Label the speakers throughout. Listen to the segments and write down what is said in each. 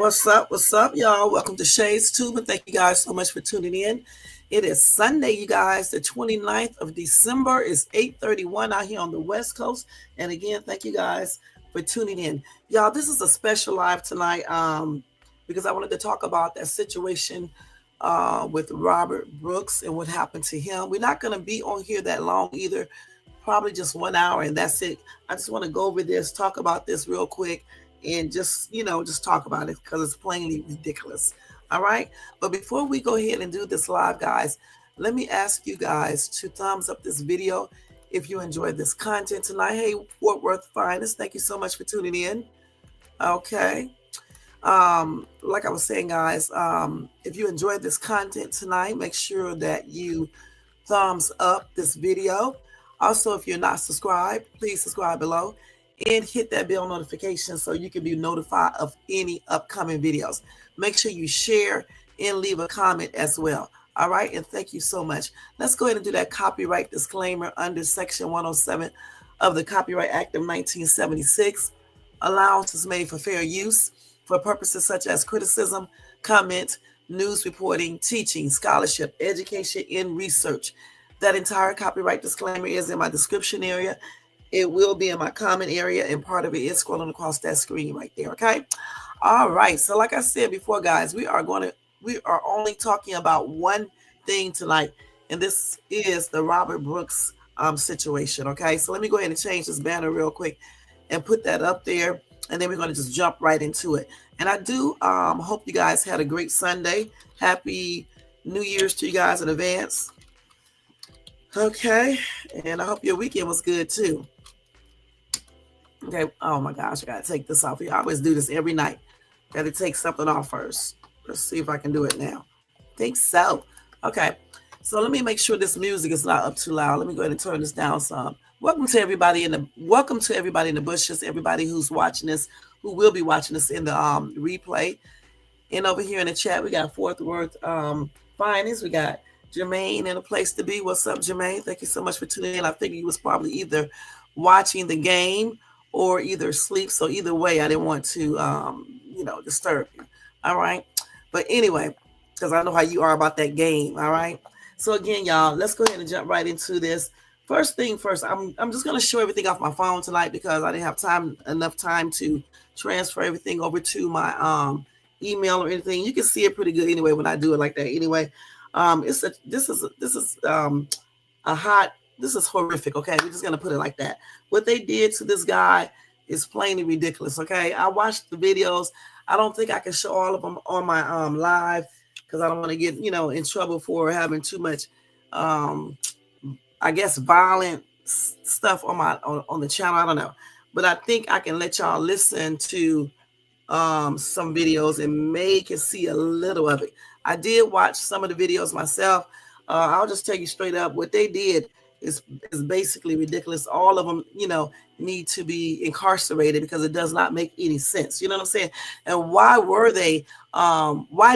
Speaker 1: What's up, y'all? Welcome to Shades Tube, and thank you guys so much for tuning in. It is Sunday, you guys, the 29th of December. It's 8:31 out here on the West Coast. And again, thank you guys for tuning in. Y'all, this is a special live tonight because I wanted to talk about that situation with Robert Brooks and what happened to him. We're not going to be on here that long either, probably just 1 hour, and that's it. I just want to go over this, talk about this real quick, and just talk about it because it's plainly ridiculous. All right. But before we go ahead and do this live, guys, let me ask you guys to thumbs up this video if you enjoyed this content tonight. Hey, Fort Worth Finest, thank you so much for tuning in. Okay. Like I was saying, guys, if you enjoyed this content tonight, make sure that you thumbs up this video. Also, if you're not subscribed, please subscribe below and hit that bell notification so you can be notified of any upcoming videos. Make sure you share and leave a comment as well. All right, and thank you so much. Let's go ahead and do that copyright disclaimer under Section 107 of the Copyright Act of 1976. Allowance is made for fair use for purposes such as criticism, comment, news reporting, teaching, scholarship, education, and research. That entire copyright disclaimer is in my description area. It will be in my comment area, and part of it is scrolling across that screen right there. Okay. All right. So like I said before, guys, we are only talking about one thing tonight, and this is the Robert Brooks situation. Okay. So let me go ahead and change this banner real quick and put that up there, and then we're going to just jump right into it. And I do hope you guys had a great Sunday. Happy New Year's to you guys in advance. Okay. And I hope your weekend was good too. Okay. Oh my gosh, I gotta take this off. I always do this every night. Gotta take something off first. Let's see if I can do it now. Think so. Okay. So let me make sure this music is not up too loud. Let me go ahead and turn this down some. Welcome to everybody in the bushes, everybody who's watching this, who will be watching this in the replay. And over here in the chat, we got Fort Worth Finest. We got Jermaine in a place to be. What's up, Jermaine? Thank you so much for tuning in. I figured you was probably either watching the game or either sleep. So either way, I didn't want to, disturb you. All right. But anyway, because I know how you are about that game. All right. So again, y'all, let's go ahead and jump right into this. First thing first, I'm just going to show everything off my phone tonight because I didn't have enough time to transfer everything over to my email or anything. You can see it pretty good anyway when I do it like that. Anyway, this is horrific. Okay, we're just gonna put it like that. What they did to this guy is plainly ridiculous. Okay, I watched the videos. I don't think I can show all of them on my live because I don't want to get in trouble for having too much I guess violent stuff on the channel. I don't know, but I think I can let y'all listen to some videos and make and see a little of it. I did watch some of the videos myself. I'll just tell you straight up, what they did is basically ridiculous. All of them, need to be incarcerated because it does not make any sense. You know what I'm saying? And why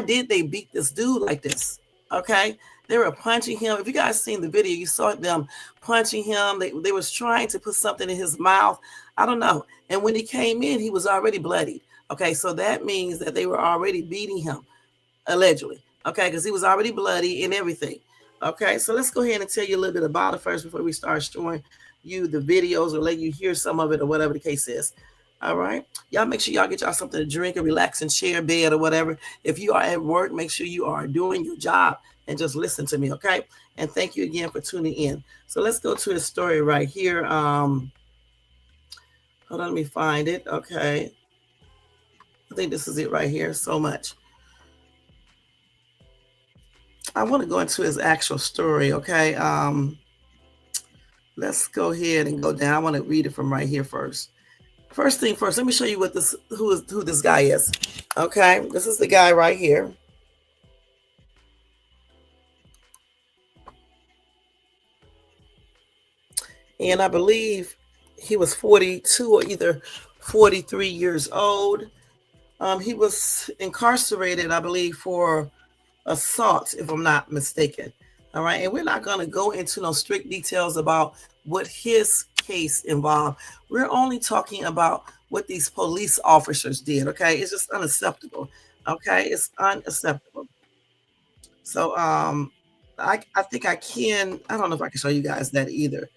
Speaker 1: did they beat this dude like this? Okay. They were punching him. If you guys seen the video, you saw them punching him. They was trying to put something in his mouth. I don't know. And when he came in, he was already bloodied. Okay. So that means that they were already beating him, allegedly. Okay. Because he was already bloody and everything. Okay. So let's go ahead and tell you a little bit about it first before we start showing you the videos or let you hear some of it or whatever the case is. All right. Y'all make sure y'all get y'all something to drink or relax and share bed or whatever. If you are at work, make sure you are doing your job and just listen to me. Okay. And thank you again for tuning in. So let's go to his story right here. Hold on, let me find it. Okay. I think this is it right here. So much. I want to go into his actual story. Okay. Let's go ahead and go down. I want to read it from right here first. First thing first, let me show you who this guy is. Okay, this is the guy right here. And I believe he was 42 or either 43 years old. He was incarcerated, I believe, for assault, if I'm not mistaken. All right. And we're not going to go into no strict details about what his case involved. We're only talking about what these police officers did. Okay, it's just unacceptable. Okay, it's unacceptable. So I think I can. I don't know if I can show you guys that either.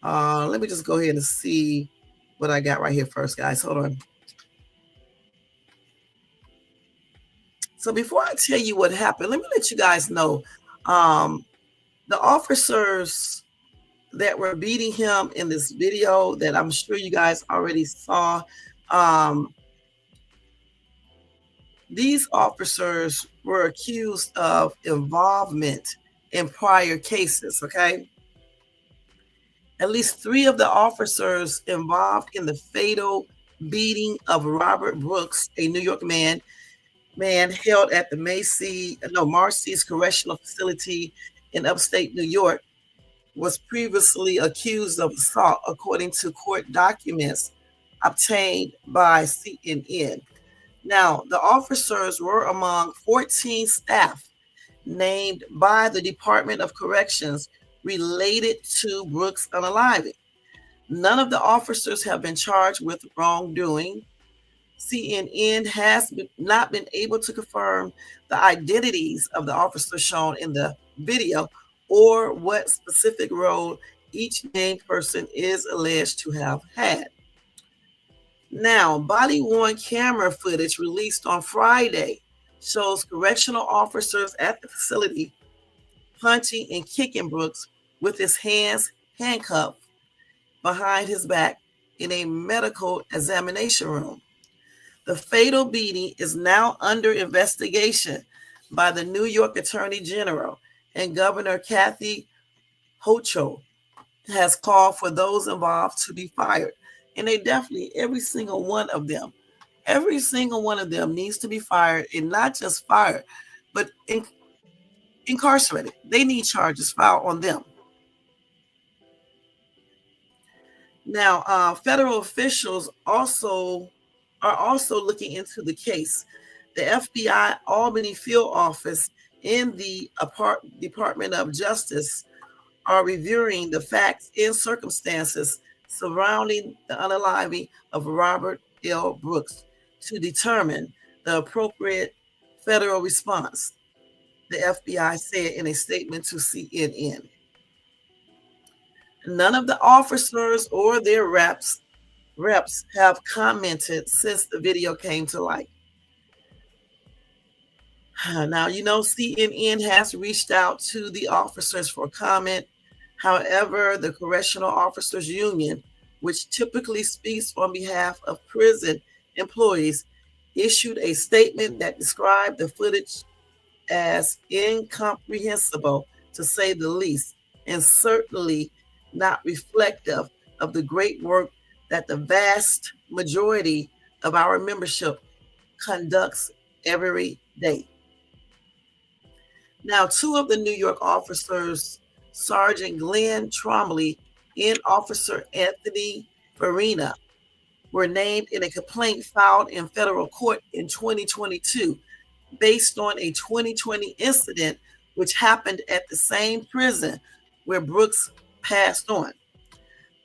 Speaker 1: Let me just go ahead and see what I got right here first, guys. Hold on. So before I tell you what happened, let me let you guys know um, the officers that were beating him in this video that I'm sure you guys already saw. Um, these officers were accused of involvement in prior cases. Okay. At least 3 of the officers involved in the fatal beating of Robert Brooks, a New York man held at the Marcy's Correctional Facility in upstate New York, was previously accused of assault, according to court documents obtained by CNN. Now, the officers were among 14 staff named by the Department of Corrections related to Brooks' unaliving. None of the officers have been charged with wrongdoing. CNN has not been able to confirm the identities of the officers shown in the video or what specific role each named person is alleged to have had. Now, body-worn camera footage released on Friday shows correctional officers at the facility punching and kicking Brooks with his hands handcuffed behind his back in a medical examination room. The fatal beating is now under investigation by the New York Attorney General, and Governor Kathy Hochul has called for those involved to be fired. And they definitely, every single one of them needs to be fired, and not just fired, but incarcerated. They need charges filed on them. Now, federal officials are also looking into the case. The FBI Albany field office in the Department of Justice are reviewing the facts and circumstances surrounding the unaliving of Robert L. Brooks to determine the appropriate federal response, the FBI said in a statement to CNN. None of the officers or their reps have commented since the video came to light. Now, CNN has reached out to the officers for comment. However, the Correctional Officers Union, which typically speaks on behalf of prison employees, issued a statement that described the footage as incomprehensible, to say the least, and certainly not reflective of the great work that the vast majority of our membership conducts every day. Now, 2 of the New York officers, Sergeant Glenn Trombley and Officer Anthony Farina, were named in a complaint filed in federal court in 2022 based on a 2020 incident which happened at the same prison where Brooks passed on.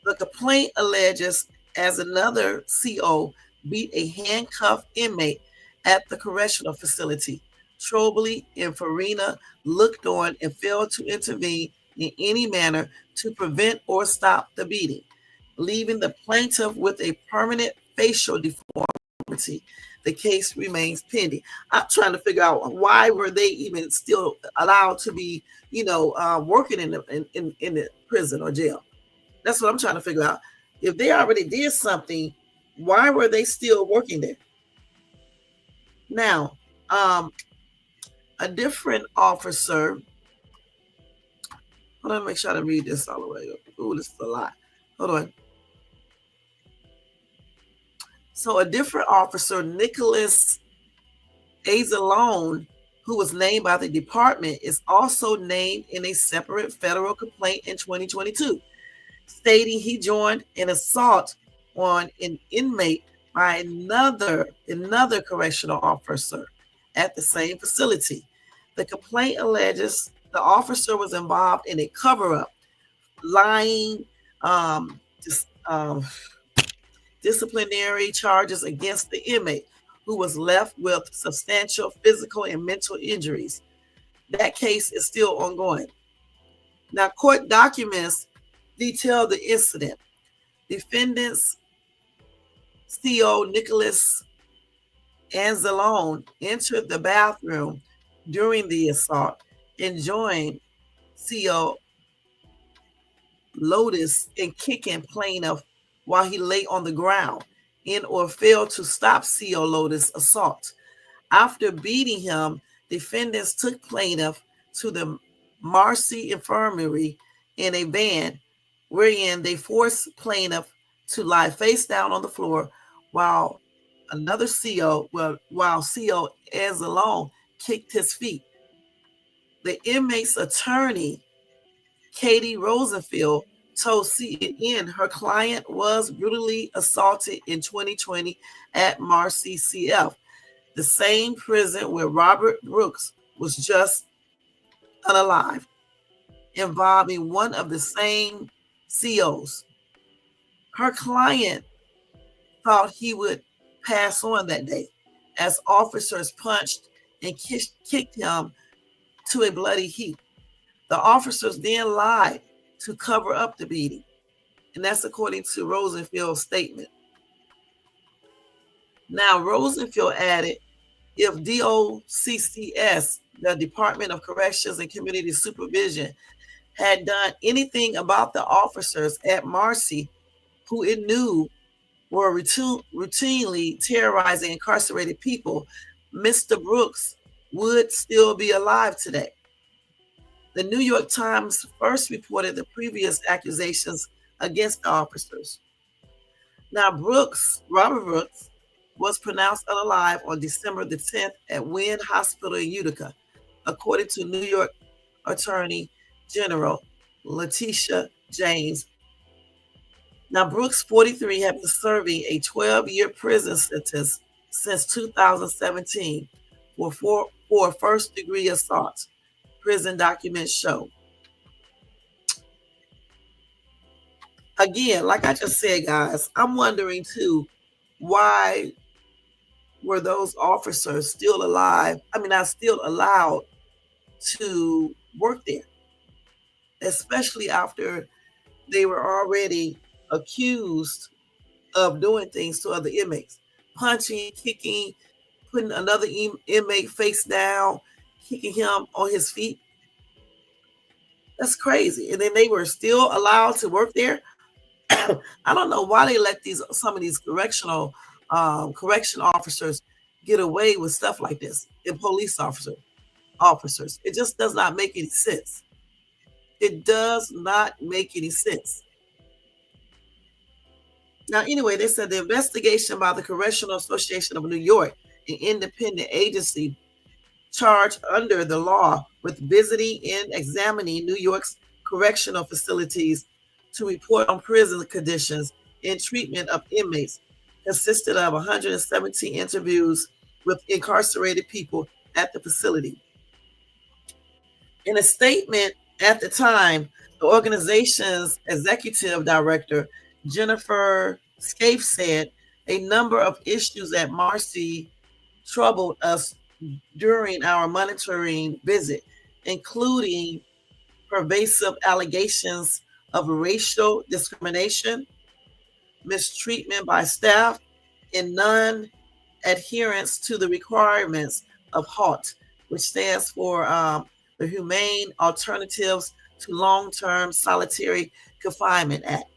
Speaker 1: The complaint alleges as another CO beat a handcuffed inmate at the correctional facility. Trombley and Farina looked on and failed to intervene in any manner to prevent or stop the beating, leaving the plaintiff with a permanent facial deformity. The case remains pending. I'm trying to figure out why were they even still allowed to be, working in the prison or jail. That's what I'm trying to figure out. If they already did something, why were they still working there? Now, a different officer. Hold on, make sure I read this all the way up. Ooh, this is a lot. Hold on. So a different officer, Nicholas Azalone, who was named by the department, is also named in a separate federal complaint in 2022, stating he joined an assault on an inmate by another correctional officer at the same facility. The complaint alleges the officer was involved in a cover-up, lying, disciplinary charges against the inmate, who was left with substantial physical and mental injuries. That case is still ongoing. Now, court documents detail the incident. Defendants CO Nicholas Anzalone entered the bathroom during the assault and joined CO Lotus in kicking plaintiff while he lay on the ground in or failed to stop CO Lotus' assault. After beating him, defendants took plaintiff to the Marcy Infirmary in a van, wherein they forced plaintiff to lie face down on the floor while CO Anzalone kicked his feet. The inmate's attorney, Katie Rosenfield, told CNN her client was brutally assaulted in 2020 at Marcy CF, the same prison where Robert Brooks was just unalived, involving one of the same COs. Her client thought he would pass on that day as officers punched and kicked him to a bloody heap. The officers then lied to cover up the beating, and that's according to Rosenfield's statement. Now, Rosenfield added, if DOCCS, the Department of Corrections and Community Supervision, had done anything about the officers at Marcy, who it knew were routinely terrorizing incarcerated people, Mr. Brooks would still be alive today. The New York Times first reported the previous accusations against the officers. Now, Robert Brooks, was pronounced unalive on December the 10th at Wynn Hospital in Utica, according to New York Attorney General Letitia James. Now, Brooks, 43, had been serving a 12-year prison sentence since 2017 for first-degree assault, prison documents show. Again, like I just said, guys, I'm wondering, too, why were those officers still alive? I mean, not still allowed to work there, especially after they were already accused of doing things to other inmates, punching, kicking, putting another inmate face down, kicking him on his feet. That's crazy. And then they were still allowed to work there. I don't know why they let some of these correction officers get away with stuff like this, and police officers. It just does not make any sense. It does not make any sense. Now, anyway, they said the investigation by the Correctional Association of New York, an independent agency charged under the law with visiting and examining New York's correctional facilities to report on prison conditions and treatment of inmates, consisted of 117 interviews with incarcerated people at the facility. In a statement at the time, the organization's executive director, Jennifer Scaife, said a number of issues at Marcy troubled us during our monitoring visit, including pervasive allegations of racial discrimination, mistreatment by staff, and non-adherence to the requirements of HALT, which stands for the Humane Alternatives to Long-Term Solitary Confinement Act.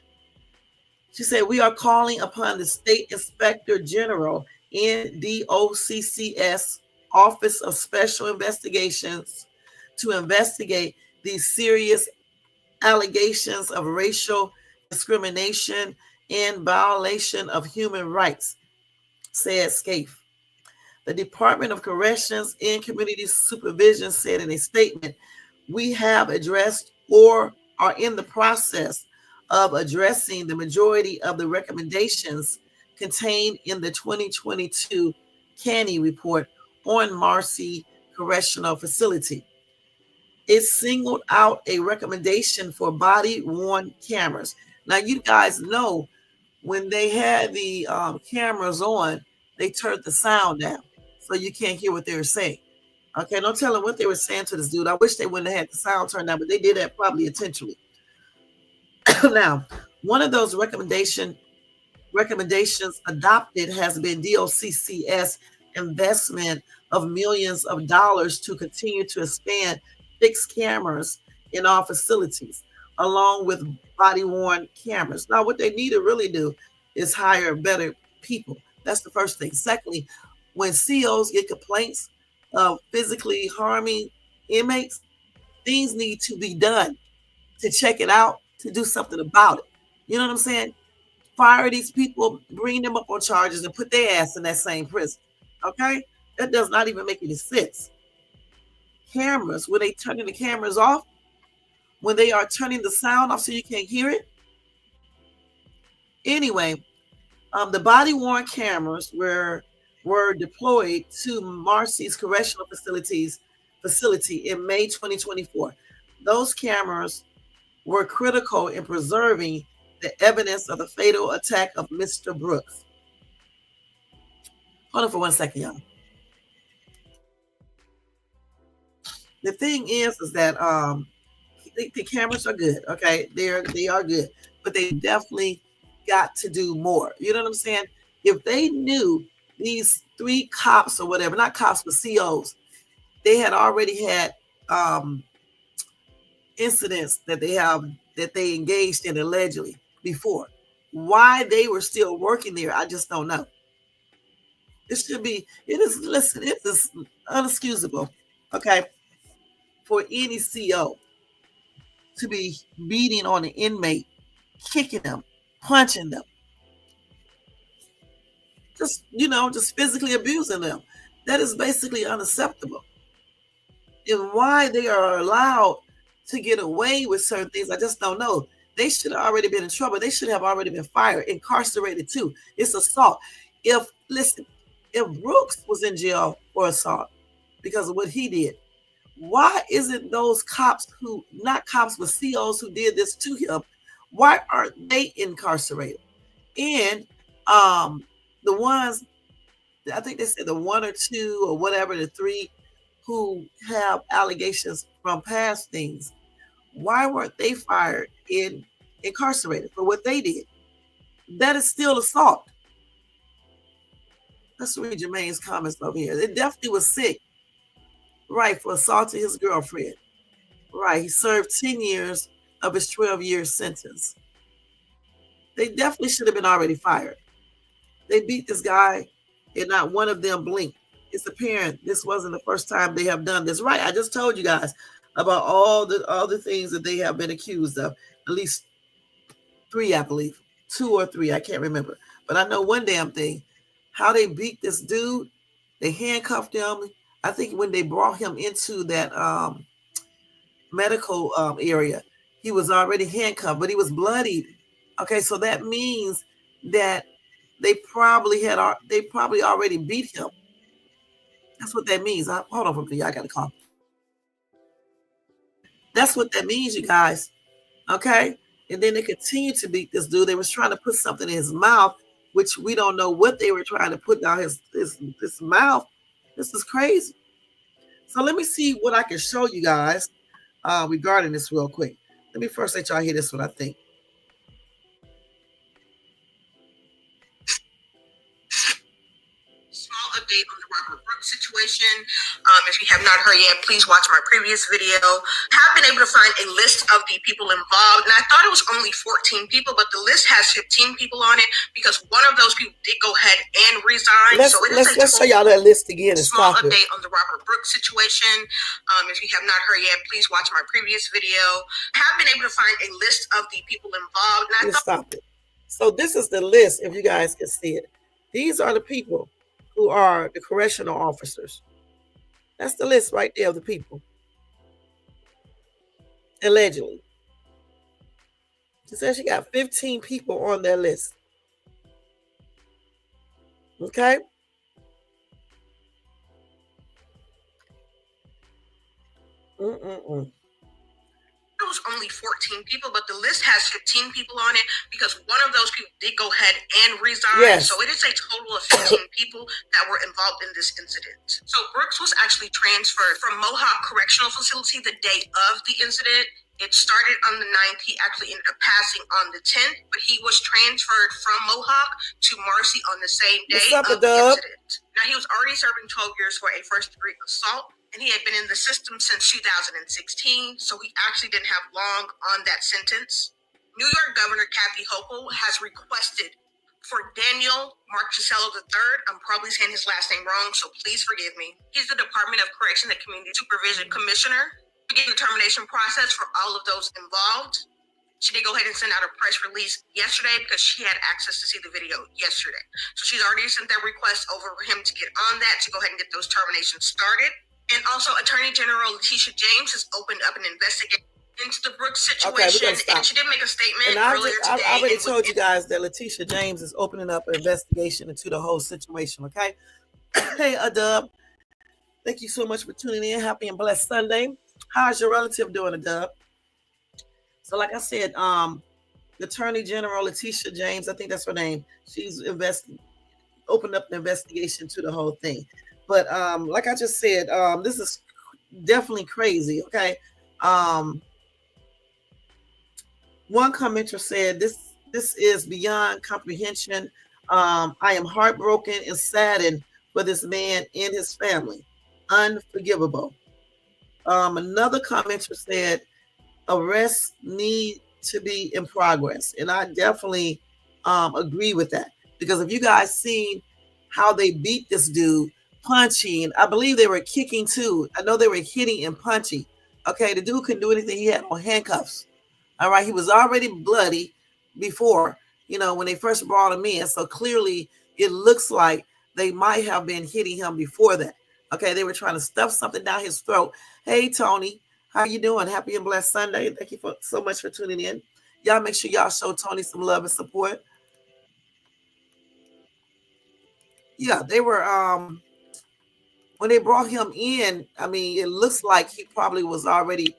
Speaker 1: She said, we are calling upon the State Inspector General, NDOCCS, Office of Special Investigations, to investigate these serious allegations of racial discrimination and violation of human rights, said Scaife. The Department of Corrections and Community Supervision said in a statement, we have addressed or are in the process of addressing the majority of the recommendations contained in the 2022 Canny report on Marcy Correctional Facility. It singled out a recommendation for body-worn cameras. Now, you guys know when they had the cameras on, they turned the sound down so you can't hear what they were saying. Okay, don't tell them what they were saying to this dude. I wish they wouldn't have had the sound turned down, but they did that probably intentionally. Now, one of those recommendations adopted has been DOCCS investment of millions of dollars to continue to expand fixed cameras in all facilities, along with body-worn cameras. Now, what they need to really do is hire better people. That's the first thing. Secondly, when COs get complaints of physically harming inmates, things need to be done to check it out, to do something about it. You know what I'm saying? Fire these people, bring them up on charges, and put their ass in that same prison. Okay? That does not even make any sense. Cameras, when they turning the cameras off, when they are turning the sound off so you can't hear it. Anyway, the body-worn cameras were deployed to Marcy's correctional facility in May 2024. Those cameras were critical in preserving the evidence of the fatal attack of Mr. Brooks. Hold on for 1 second, y'all. The thing is that the cameras are good, okay? They are good, but they definitely got to do more. You know what I'm saying? If they knew these 3 cops or whatever, not cops, but COs, they had already had incidents that they engaged in allegedly before. Why they were still working there, I just don't know. It is unexcusable, okay, for any CO to be beating on an inmate, kicking them, punching them, just physically abusing them. That is basically unacceptable. And why they are allowed to get away with certain things, I just don't know. They should have already been in trouble. They should have already been fired, incarcerated too. It's assault. If Brooks was in jail for assault because of what he did, why isn't those cops not cops, but COs who did this to him, why aren't they incarcerated? And the ones, I think they said the 1 or 2 or whatever, the 3 who have allegations from past things, why weren't they fired and incarcerated for what they did? That is still assault. Let's read Jermaine's comments over here. It definitely was sick. Right, for assaulting his girlfriend. Right, he served 10 years of his 12-year sentence. They definitely should have been already fired. They beat this guy and not one of them blinked. It's apparent this wasn't the first time they have done this. Right, I just told you guys about all the things that they have been accused of. At least 3, I believe. 2 or 3, I can't remember. But I know one damn thing. How they beat this dude, they handcuffed him. I think when they brought him into that medical area, he was already handcuffed, but he was bloodied. Okay, so that means that they probably already beat him. That's what that means. Hold on for me. I got to call. That's what that means, you guys. Okay, and then they continue to beat this dude. They was trying to put something in his mouth, which we don't know what they were trying to put down his mouth. This is crazy. So let me see what I can show you guys regarding this real quick. Let me first let y'all hear this one, I think.
Speaker 2: Small update on the Robert Brooks situation. If you have not heard yet, please watch my previous video. I have been able to find a list of the people involved, and I thought it was only 14 people, but the list has 15 people on it because one of those people did go ahead and resign.
Speaker 1: Let's show y'all that list again.
Speaker 2: Small update on the Robert Brooks situation. If you have not heard yet, please watch my previous video. I have been able to find a list of the people involved. And
Speaker 1: stop it. So this is the list, if you guys can see it. These are the people who are the correctional officers. That's the list right there of the people. Allegedly. She said she got 15 people on that list. Okay?
Speaker 2: it was only 14 people, but the list has 15 people on it because one of those people did go ahead and resign.
Speaker 1: Yes.
Speaker 2: So it is a total of 15 people that were involved in this incident. So Brooks was actually transferred from Mohawk Correctional Facility the day of the incident. It started on the 9th. He actually ended up passing on the 10th, but he was transferred from Mohawk to Marcy on the same day of the incident. Now, he was already serving 12 years for a first-degree assault, and he had been in the system since 2016, so he actually didn't have long on that sentence. New York Governor Kathy Hochul has requested for Daniel Marchicello III, I'm probably saying his last name wrong, so please forgive me. He's the Department of Correction and Community Supervision Commissioner. Begin the termination process for all of those involved. She did go ahead and send out a press release yesterday because she had access to see the video yesterday. So she's already sent that request over for him to get on that to go ahead and get those terminations started. And also, Attorney General Letitia James has opened up an investigation into the Brooks situation, and she did make a statement earlier today.
Speaker 1: I already told you guys that Letitia James is opening up an investigation into the whole situation, okay? Hey, Adub, thank you so much for tuning in. Happy and blessed Sunday. How's your relative doing, Adub? So like I said, Attorney General Letitia James, I think that's her name, she's opened up an investigation to the whole thing. But like I just said, this is definitely crazy, okay? One commenter said, this is beyond comprehension. I am heartbroken and saddened for this man and his family. Unforgivable. Another commenter said, arrests need to be in progress. And I definitely agree with that. Because if you guys seen how they beat this dude, punching, I believe they were kicking too. I know they were hitting and punching. Okay, the dude couldn't do anything. He had on handcuffs. All right, he was already bloody before, when they first brought him in. So clearly it looks like they might have been hitting him before that. Okay, they were trying to stuff something down his throat. Hey, Tony, how you doing? Happy and blessed Sunday. Thank you so much for tuning in. Y'all make sure y'all show Tony some love and support. Yeah, they were, when they brought him in, I mean, it looks like he probably was already,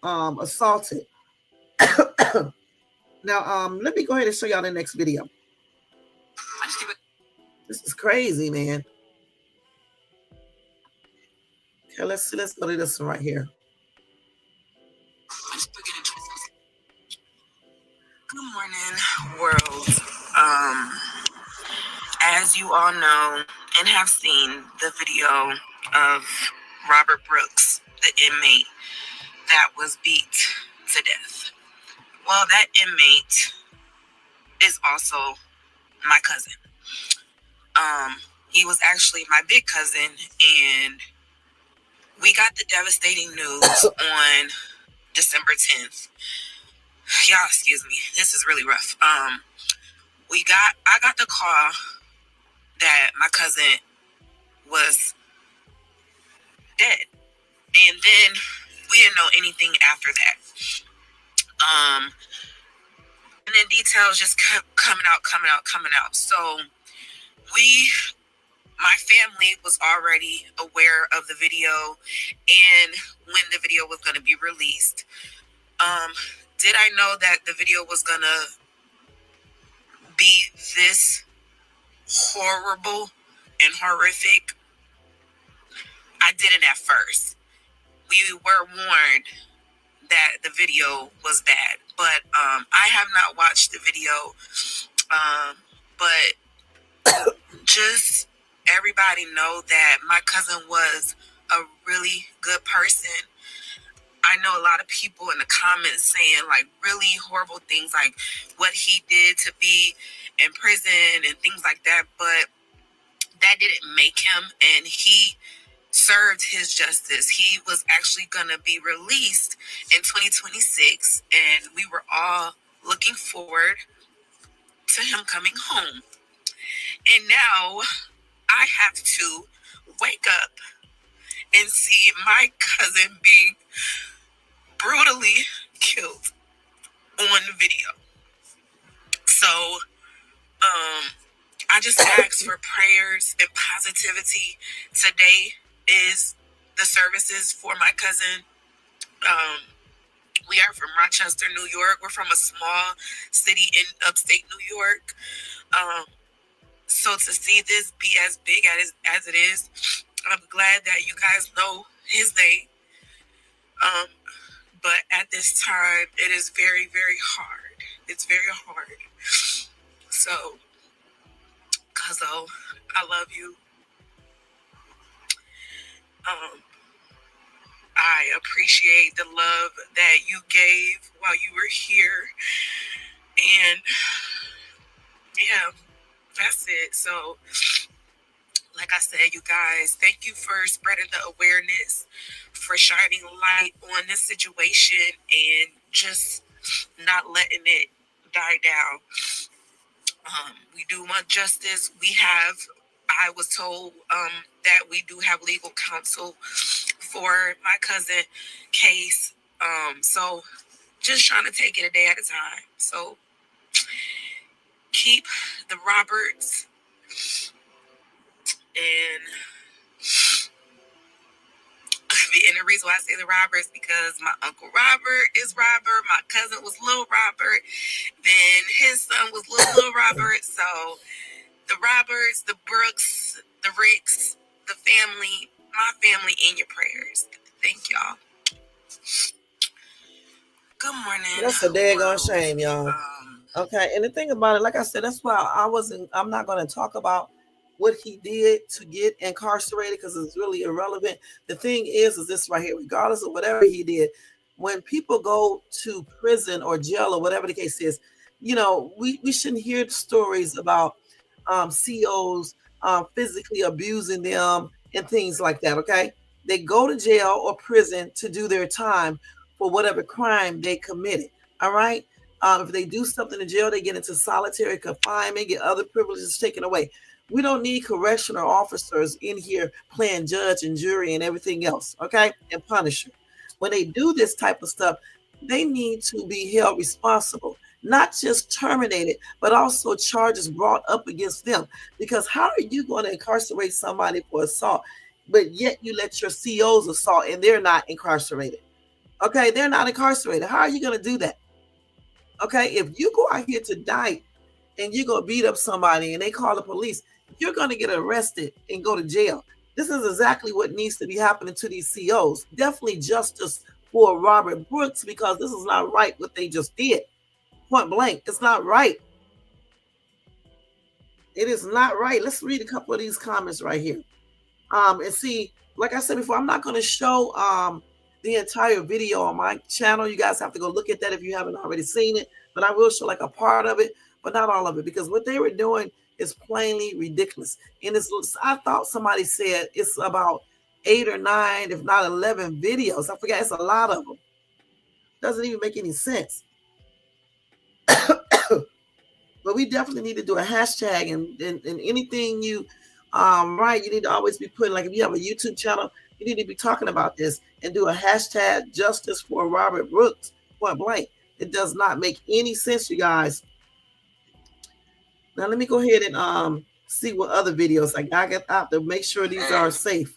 Speaker 1: assaulted. Now, let me go ahead and show y'all the next video. This is crazy, man. Okay, let's go to this one right here.
Speaker 3: Good morning, world. As you all know and have seen the video of Robert Brooks, the inmate that was beat to death. Well, that inmate is also my cousin. He was actually my big cousin, and we got the devastating news on December 10th. Y'all, excuse me. This is really rough. I got the call that my cousin was dead. And then we didn't know anything after that. And then details just kept coming out. So my family was already aware of the video and when the video was going to be released. Did I know that the video was going to be this horrible and horrific? I didn't at first. We were warned that the video was bad, but I have not watched the video. But just everybody know that my cousin was a really good person. I know a lot of people in the comments saying like really horrible things, like what he did to be in prison and things like that, but that didn't make him, and he served his justice. He was actually going to be released in 2026, and we were all looking forward to him coming home. And now I have to wake up and see my cousin being brutally killed on video. So I just ask for prayers and positivity. Today is the services for my cousin. We are from Rochester, New York. We're from a small city in upstate New York. So to see this be as big as it is, I'm glad that you guys know his name. But at this time, it is very, very hard. It's very hard. So, Cuzzo, I love you. I appreciate the love that you gave while you were here. And yeah, that's it. So, like I said, you guys, thank you for spreading the awareness, for shining light on this situation, and just not letting it die down. We do want justice. I was told that we do have legal counsel for my cousin case. So just trying to take it a day at a time. So keep the Roberts, and the reason why I say the Roberts, because my Uncle Robert is Robert, my cousin was Little Robert, then his son was Little Robert. So the Roberts, the Brooks, the Ricks, the family, my family in your prayers. Thank y'all. Good morning.
Speaker 1: That's a daggone shame, y'all. Okay, and the thing about it, like I said, that's why I'm not going to talk about what he did to get incarcerated, because it's really irrelevant. The thing is this right here, regardless of whatever he did, when people go to prison or jail or whatever the case is, you know, we shouldn't hear stories about COs physically abusing them and things like that. Okay, they go to jail or prison to do their time for whatever crime they committed. All right. If they do something in jail, they get into solitary confinement, get other privileges taken away. We don't need correctional officers in here playing judge and jury and everything else, okay? And punisher. When they do this type of stuff, they need to be held responsible, not just terminated, but also charges brought up against them. Because how are you going to incarcerate somebody for assault, but yet you let your COs assault and they're not incarcerated? Okay, they're not incarcerated. How are you going to do that? Okay, if you go out here tonight and you're going to beat up somebody and they call the police, you're going to get arrested and go to jail. This is exactly what needs to be happening to these COs. Definitely justice for Robert Brooks, because this is not right what they just did. Point blank, it's not right. It is not right. Let's read a couple of these comments right here. And see, like I said before, I'm not going to show the entire video on my channel. You guys have to go look at that if you haven't already seen it. But I will show like a part of it, but not all of it, because what they were doing is plainly ridiculous. And I thought somebody said it's about 8 or 9, if not 11 videos. I forget, it's a lot of them. Doesn't even make any sense. But we definitely need to do a hashtag, and anything you right, you need to always be putting, like if you have a YouTube channel, you need to be talking about this and do a hashtag justice for Robert Brooks, point blank. It does not make any sense, you guys. Now let me go ahead and see what other videos I got out to make sure these are safe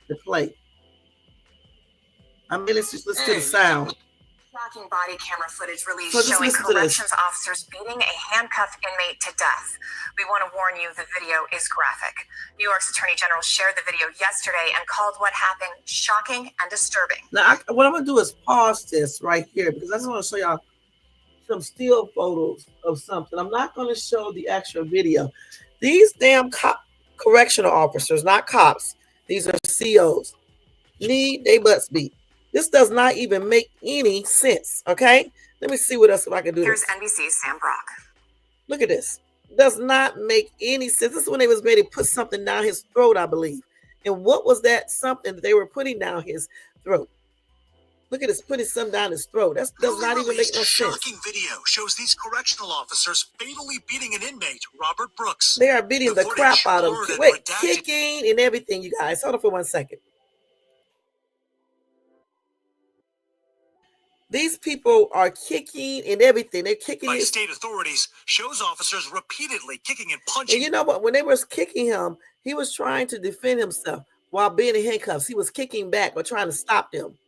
Speaker 1: to play. I mean, let's just listen to the sound.
Speaker 2: Shocking body camera footage released showing corrections officers beating a handcuffed inmate to death. We want to warn you, the video is graphic. New York's Attorney General shared the video yesterday and called what happened shocking and disturbing.
Speaker 1: Now, what I'm going to do is pause this right here, because I just want to show y'all some still photos of something. I'm not going to show the actual video. These damn correctional officers, not cops, these are COs, need they butts beat. This does not even make any sense, okay? Let me see what else if I can do.
Speaker 2: Here's NBC's Sam Brock.
Speaker 1: Look at this. Does not make any sense. This is when they was ready to put something down his throat, I believe. And what was that something that they were putting down his throat? Look at this, putting something down his throat. That does not even make no sense.
Speaker 4: Shocking video shows these correctional officers fatally beating an inmate, Robert Brooks.
Speaker 1: They are beating the crap out of him. Wait, kicking and everything, you guys. Hold on for 1 second. These people are kicking and everything. They're kicking.
Speaker 4: By state authorities, shows officers repeatedly kicking and punching.
Speaker 1: And you know what? When they was kicking him, he was trying to defend himself while being in handcuffs. He was kicking back or trying to stop them.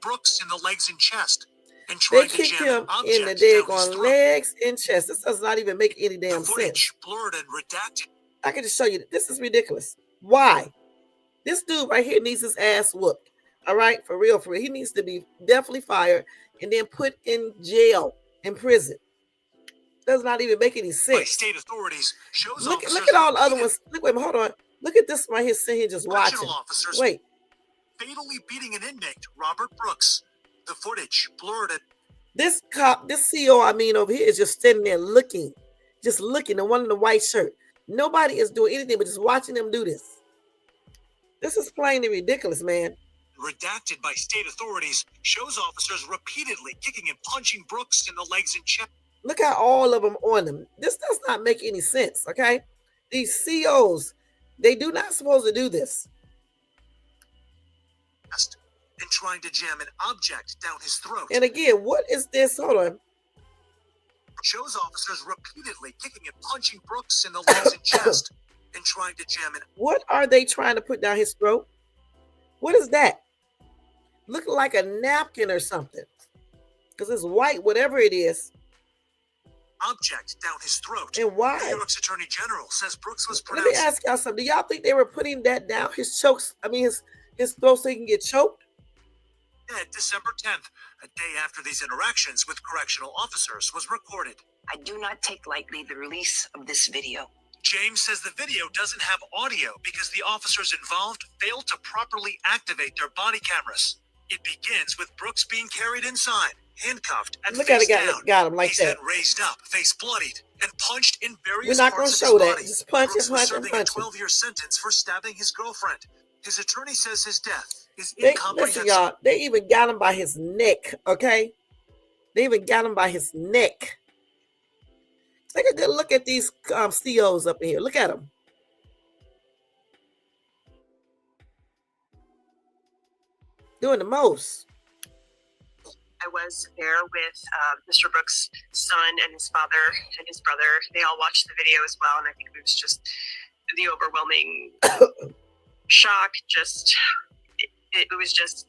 Speaker 4: Brooks in the legs and chest and
Speaker 1: They
Speaker 4: tried to
Speaker 1: kicked
Speaker 4: jam
Speaker 1: him
Speaker 4: an
Speaker 1: in the
Speaker 4: object down his
Speaker 1: daggone
Speaker 4: throat.
Speaker 1: legs and chest. This does not even make any damn
Speaker 4: The footage,
Speaker 1: sense.
Speaker 4: blurred and redacted.
Speaker 1: I can just show you. This is ridiculous. Why? This dude right here needs his ass whooped. All right, for real, for real. He needs to be definitely fired and then put in jail, in prison. Does not even make any
Speaker 4: By
Speaker 1: sense.
Speaker 4: state authorities, shows
Speaker 1: Look
Speaker 4: officers
Speaker 1: at all the other
Speaker 4: repeated
Speaker 1: ones. Look, wait, hold on. Look at this right here sitting here just watching.
Speaker 4: correctional officers
Speaker 1: Wait,
Speaker 4: fatally beating an inmate, Robert Brooks. The footage, blurred and
Speaker 1: this cop, this CO, I mean, over here is just standing there looking, the one in the white shirt. Nobody is doing anything but just watching them do this. This is plainly ridiculous, man.
Speaker 4: redacted by state authorities, shows officers repeatedly kicking and punching Brooks in the legs and chest.
Speaker 1: Look at all of them on them. This does not make any sense, okay? These COs, they do not supposed to do this.
Speaker 4: And trying to jam an object down his throat.
Speaker 1: And again, what is this? Hold on.
Speaker 4: Shows officers repeatedly kicking and punching Brooks in the legs and chest and trying to jam an
Speaker 1: What are they trying to put down his throat? What is that? Looking like a napkin or something. Because it's white, whatever it is.
Speaker 4: object down his throat.
Speaker 1: And why?
Speaker 4: New York's Attorney General says Brooks was
Speaker 1: Let me
Speaker 4: pronounced.
Speaker 1: ask y'all something. Do y'all think they were putting that down his chokes? I mean, his throat so he can get choked?
Speaker 4: Dead December 10th, a day after these interactions with correctional officers was recorded.
Speaker 5: I do not take lightly the release of this video.
Speaker 4: James says the video doesn't have audio because the officers involved failed to properly activate their body cameras. It begins with Brooks being carried inside, handcuffed, and
Speaker 1: Look at
Speaker 4: face
Speaker 1: it,
Speaker 4: down.
Speaker 1: got him like
Speaker 4: He's
Speaker 1: that.
Speaker 4: then raised up, face bloodied, and punched in various
Speaker 1: We're not going
Speaker 4: parts
Speaker 1: to
Speaker 4: of
Speaker 1: show
Speaker 4: his
Speaker 1: that.
Speaker 4: body.
Speaker 1: Just punch
Speaker 4: Brooks
Speaker 1: and
Speaker 4: was
Speaker 1: punch and
Speaker 4: serving a
Speaker 1: punch him.
Speaker 4: 12-year sentence for stabbing his girlfriend. His attorney says his death is
Speaker 1: Listen,
Speaker 4: incomprehensible.
Speaker 1: y'all, they even got him by his neck, okay? They even got him by his neck. Take a good look at these COs up in here. Look at them. Doing the most.
Speaker 2: I was there with Mr. Brooks' son and his father and his brother. They all watched the video as well, and I think it was just the overwhelming shock. It was just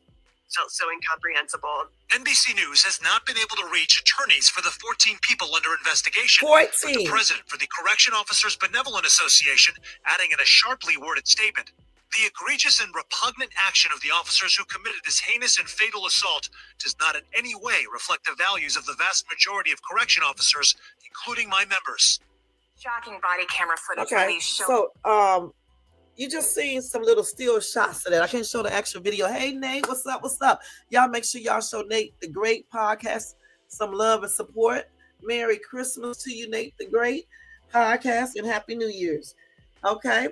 Speaker 2: felt so incomprehensible.
Speaker 4: NBC News has not been able to reach attorneys for the 14 people under investigation. But the
Speaker 1: 14.
Speaker 4: president for the Correction Officers Benevolent Association adding in a sharply worded statement. The egregious and repugnant action of the officers who committed this heinous and fatal assault does not in any way reflect the values of the vast majority of correction officers, including my members.
Speaker 5: Shocking body camera footage
Speaker 1: Okay,
Speaker 5: released showing
Speaker 1: so you just seen some little still shots of that. I can't show the actual video. Hey Nate, what's up? What's up? Y'all make sure y'all show Nate the Great podcast some love and support. Merry Christmas to you, Nate the Great podcast, and Happy New Year's. Okay.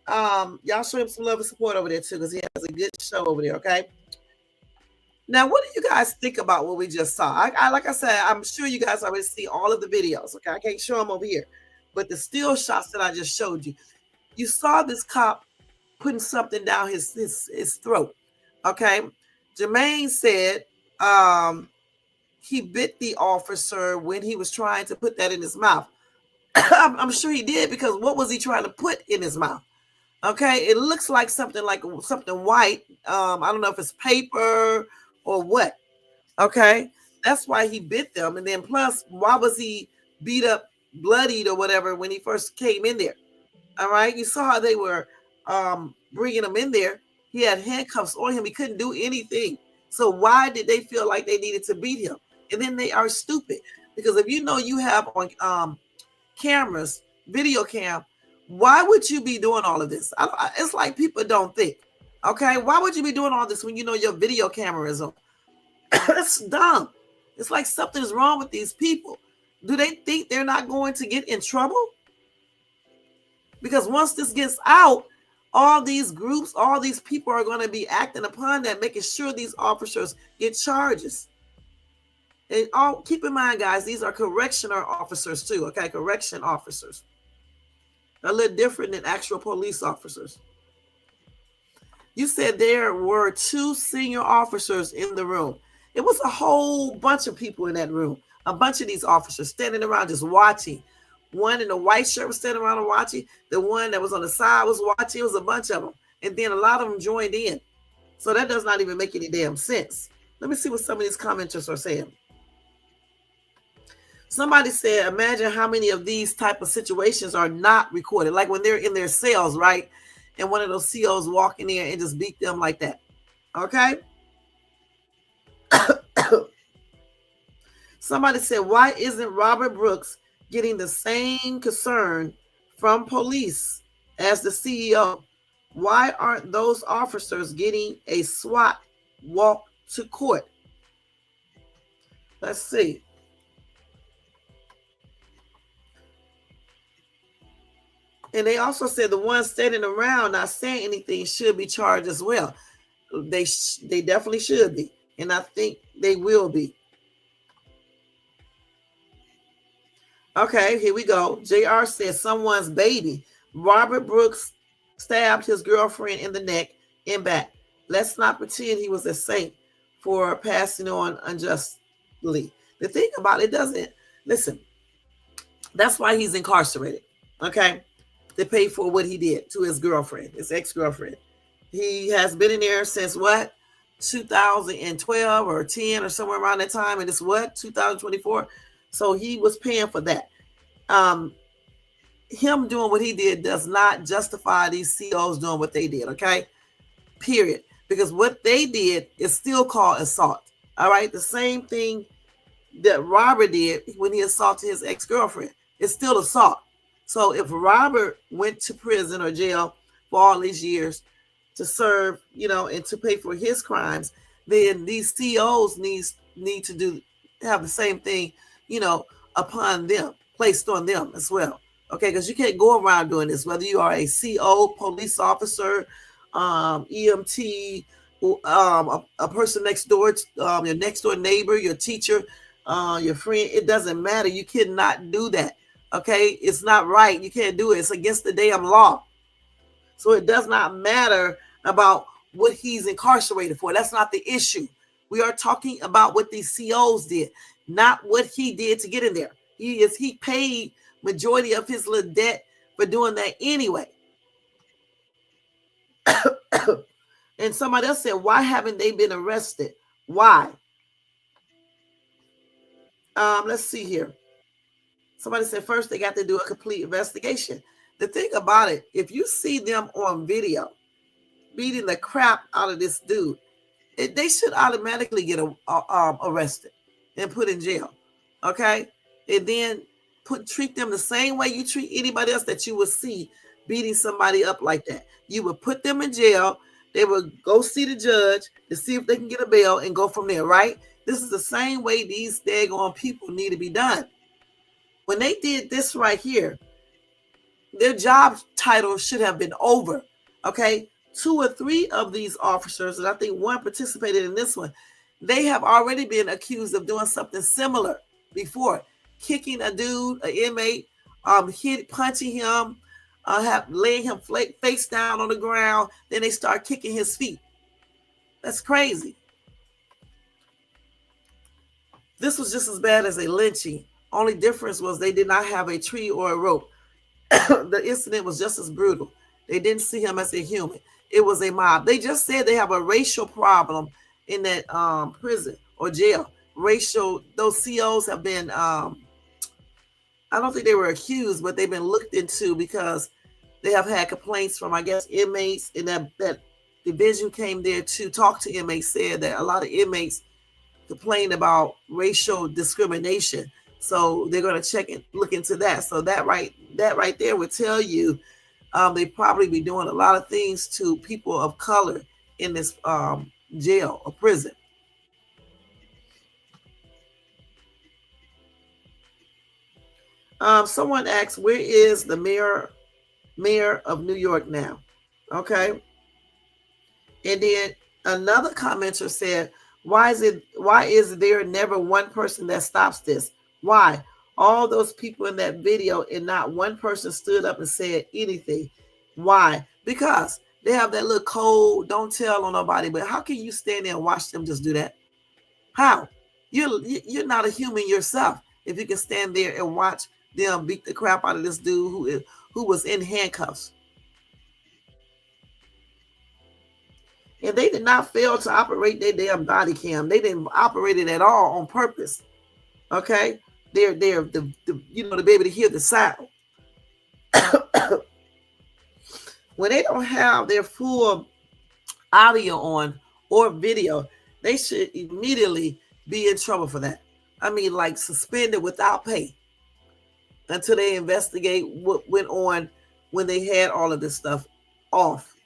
Speaker 1: Y'all show him some love and support over there too, because he has a good show over there. Okay. Now, what do you guys think about what we just saw? I like I said, I'm sure you guys already see all of the videos. Okay, I can't show them over here, but the still shots that I just showed you, you saw this cop putting something down his throat. Okay, Jermaine said he bit the officer when he was trying to put that in his mouth. I'm sure he did, because what was he trying to put in his mouth? Okay, it looks like something white. I don't know if it's paper or what. Okay, that's why he bit them. And then plus, why was he beat up, bloodied or whatever when he first came in there? All right, you saw how they were bringing him in there. He had handcuffs on him. He couldn't do anything. So why did they feel like they needed to beat him? And then they are stupid, because if you know you have on cameras, video cam, why would you be doing all of this? It's like people don't think. Okay, why would you be doing all this when you know your video camera is on? That's dumb. It's like something's wrong with these people. Do they think they're not going to get in trouble? Because once this gets out, all these groups, all these people are going to be acting upon that, making sure these officers get charges. And keep in mind, guys, these are correctional officers too. Okay, correction officers. A little different than actual police officers. You said there were 2 senior officers in the room. It was a whole bunch of people in that room. A bunch of these officers standing around just watching. One in the white shirt was standing around and watching. The one that was on the side was watching. It was a bunch of them. And then a lot of them joined in. So that does not even make any damn sense. Let me see what some of these commenters are saying. Somebody said, imagine how many of these type of situations are not recorded. Like when they're in their cells, right? And one of those COs walk in there and just beat them like that. Okay? Somebody said, why isn't Robert Brooks getting the same concern from police as the CEO? Why aren't those officers getting a SWAT walk to court? Let's see. And they also said the ones standing around not saying anything should be charged as well. They definitely should be. And I think they will be. Okay, here we go. JR says someone's baby. Robert Brooks stabbed his girlfriend in the neck and back. Let's not pretend he was a saint for passing on unjustly. The thing about it doesn't, listen, that's why he's incarcerated. Okay? They pay for what he did to his girlfriend, his ex-girlfriend. He has been in there since what? 2012 or 10 or somewhere around that time. And it's what? 2024. So he was paying for that. Him doing what he did does not justify these COs doing what they did, okay? Period. Because what they did is still called assault. All right? The same thing that Robert did when he assaulted his ex-girlfriend. It's still assault. So if Robert went to prison or jail for all these years to serve, and to pay for his crimes, then these COs need to have the same thing, upon them, placed on them as well. Okay, because you can't go around doing this, whether you are a CO, police officer, EMT, a person next door, your next door neighbor, your teacher, your friend. It doesn't matter. You cannot do that. Okay, it's not right. You can't do it. It's against the damn law. So it does not matter about what he's incarcerated for. That's not the issue. We are talking about what these COs did, not what he did to get in there. He paid majority of his little debt for doing that anyway. And somebody else said, why haven't they been arrested? Why? Let's see here. Somebody said first they got to do a complete investigation. The thing about it, if you see them on video beating the crap out of this dude, they should automatically get arrested and put in jail. Okay? And then treat them the same way you treat anybody else that you would see beating somebody up like that. You would put them in jail. They would go see the judge to see if they can get a bail and go from there, right? This is the same way these daggone people need to be done. When they did this right here, their job title should have been over. Okay? 2 or 3 of these officers, and I think one participated in this one, they have already been accused of doing something similar before. Kicking a dude, an inmate, punching him, laying him face down on the ground. Then they start kicking his feet. That's crazy. This was just as bad as a lynching. Only difference was they did not have a tree or a rope. The incident was just as brutal. They didn't see him as a human. It was a mob. They just said they have a racial problem in that prison or jail. Those COs have been, I don't think they were accused, but they've been looked into because they have had complaints from, I guess, inmates. And that division came there to talk to inmates, said that a lot of inmates complain about racial discrimination. So they're going to check and look into that. So that right there would tell you they probably be doing a lot of things to people of color in this jail or prison. Someone asked, where is the mayor of New York now? Okay. And then another commenter said, why is there never one person that stops this? Why? All those people in that video and not one person stood up and said anything. Why? Because they have that little code, don't tell on nobody. But how can you stand there and watch them just do that? How? You're not a human yourself if you can stand there and watch them beat the crap out of this dude who was in handcuffs. And they did not fail to operate their damn body cam. They didn't operate it at all on purpose. Okay? They're the to be able to hear the sound. When they don't have their full audio on or video, they should immediately be in trouble for that. I mean, like suspended without pay until they investigate what went on when they had all of this stuff off.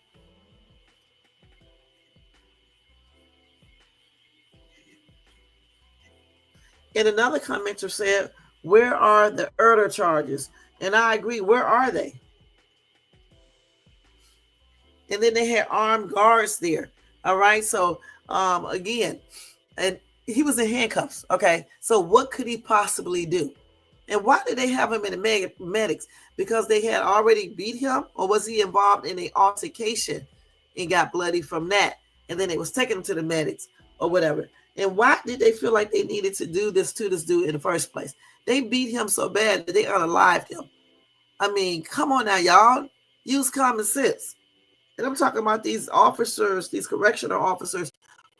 Speaker 1: And another commenter said, where are the murder charges? And I agree, where are they? And then they had armed guards there. All right. So again, and he was in handcuffs. Okay. So what could he possibly do? And why did they have him in the medics? Because they had already beat him, or was he involved in an altercation and got bloody from that? And then they was taking him to the medics or whatever. And why did they feel like they needed to do this to this dude in the first place? They beat him so bad that they unalived him. I mean, come on now, y'all. Use common sense. And I'm talking about these officers, these correctional officers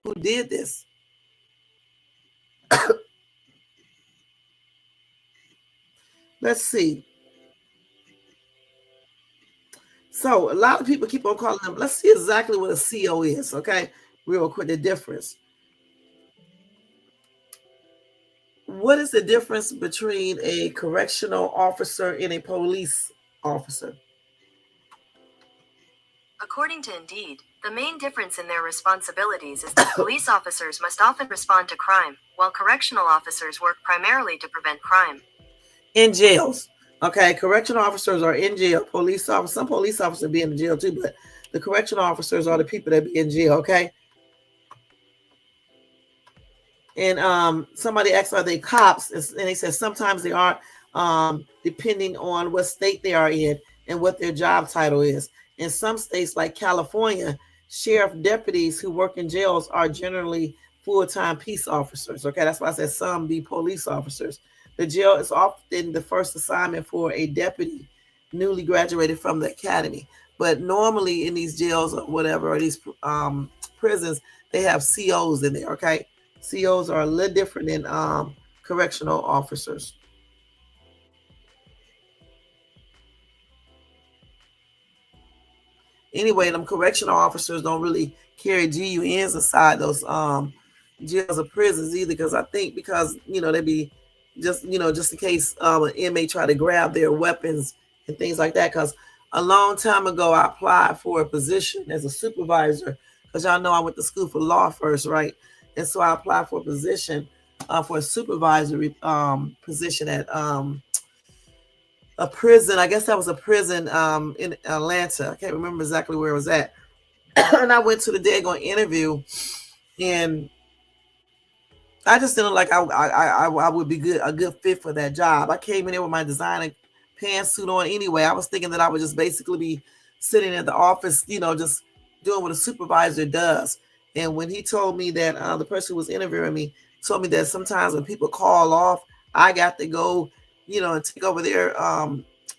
Speaker 1: who did this. Let's see. So a lot of people keep on calling them. Let's see exactly what a CO is, okay? Real quick, the difference. What is the difference between a correctional officer and a police officer?
Speaker 6: According to Indeed, the main difference in their responsibilities is that police officers must often respond to crime, while correctional officers work primarily to prevent crime.
Speaker 1: In jails. Okay, correctional officers are in jail. Some police officers be in jail too, but the correctional officers are the people that be in jail, okay? And somebody asked, are they cops? And they said sometimes they are, depending on what state they are in and what their job title is. In some states like California, sheriff deputies who work in jails are generally full-time peace officers. Okay, that's why I said some be police officers. The jail is often the first assignment for a deputy newly graduated from the academy. But normally in these jails or whatever, or these prisons, they have COs in there, okay? COs are a little different than correctional officers. Anyway, them correctional officers don't really carry GUNs inside those jails or prisons either, because I think they be just in case an inmate try to grab their weapons and things like that. Because a long time ago, I applied for a position as a supervisor, because y'all know I went to school for law first, right? And so I applied for a position for a supervisory position at a prison. I guess that was a prison in Atlanta. I can't remember exactly where it was at. And I went to the daggone interview, and I just didn't like I would be a good fit for that job. I came in there with my designer pantsuit on anyway. I was thinking that I would just basically be sitting in the office, just doing what a supervisor does. And when he told me that the person who was interviewing me told me that sometimes when people call off, I got to go, and take over their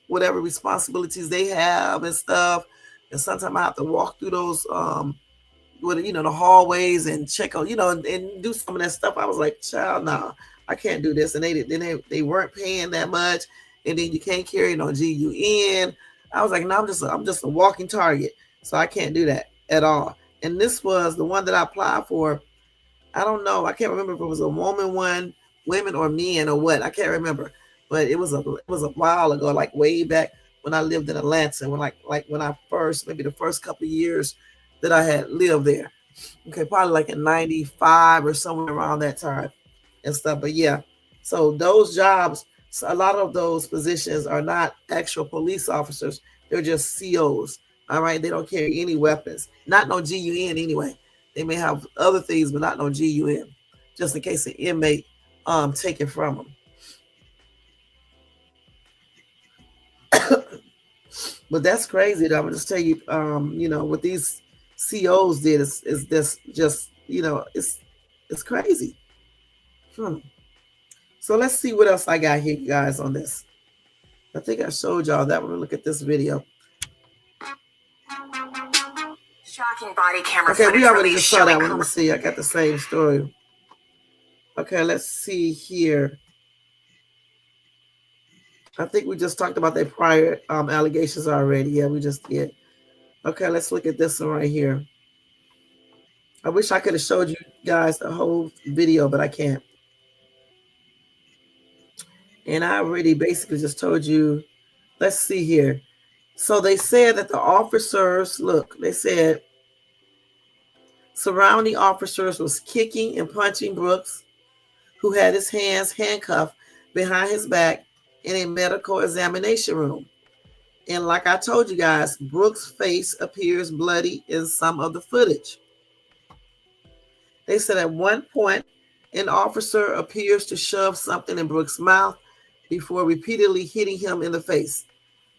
Speaker 1: whatever responsibilities they have and stuff. And sometimes I have to walk through those the hallways and check on, and do some of that stuff. I was like, child, no, I can't do this. And they weren't paying that much. And then you can't carry no GUN. I was like, no, I'm just a walking target. So I can't do that at all. And this was the one that I applied for. I don't know. I can't remember if it was a women or men or what. I can't remember. But it was a while ago, like way back when I lived in Atlanta, when when I maybe the first couple of years that I had lived there. Okay, probably like in 95 or somewhere around that time and stuff. But yeah, so those jobs, a lot of those positions are not actual police officers. They're just COs. All right, they don't carry any weapons, not no GUN anyway. They may have other things, but not no GUN, just in case an inmate take it from them. But that's crazy. Though. I'm gonna just tell you, what these COs did is this just, it's crazy. So let's see what else I got here, guys, on this. I think I showed y'all that when we look at this video.
Speaker 5: Shocking body camera
Speaker 1: Okay,
Speaker 5: footage
Speaker 1: we already
Speaker 5: released
Speaker 1: just saw that
Speaker 5: showing
Speaker 1: one. Let me see. I got the same story. Okay, let's see here. I think we just talked about their prior allegations already. Yeah, we just did. Okay, let's look at this one right here. I wish I could have showed you guys the whole video, but I can't. And I already basically just told you. Let's see here. So they said that the officers, look, they said surrounding officers was kicking and punching Brooks, who had his hands handcuffed behind his back in a medical examination room. And like I told you guys, Brooks' face appears bloody in some of the footage. They said at one point, an officer appears to shove something in Brooks' mouth before repeatedly hitting him in the face.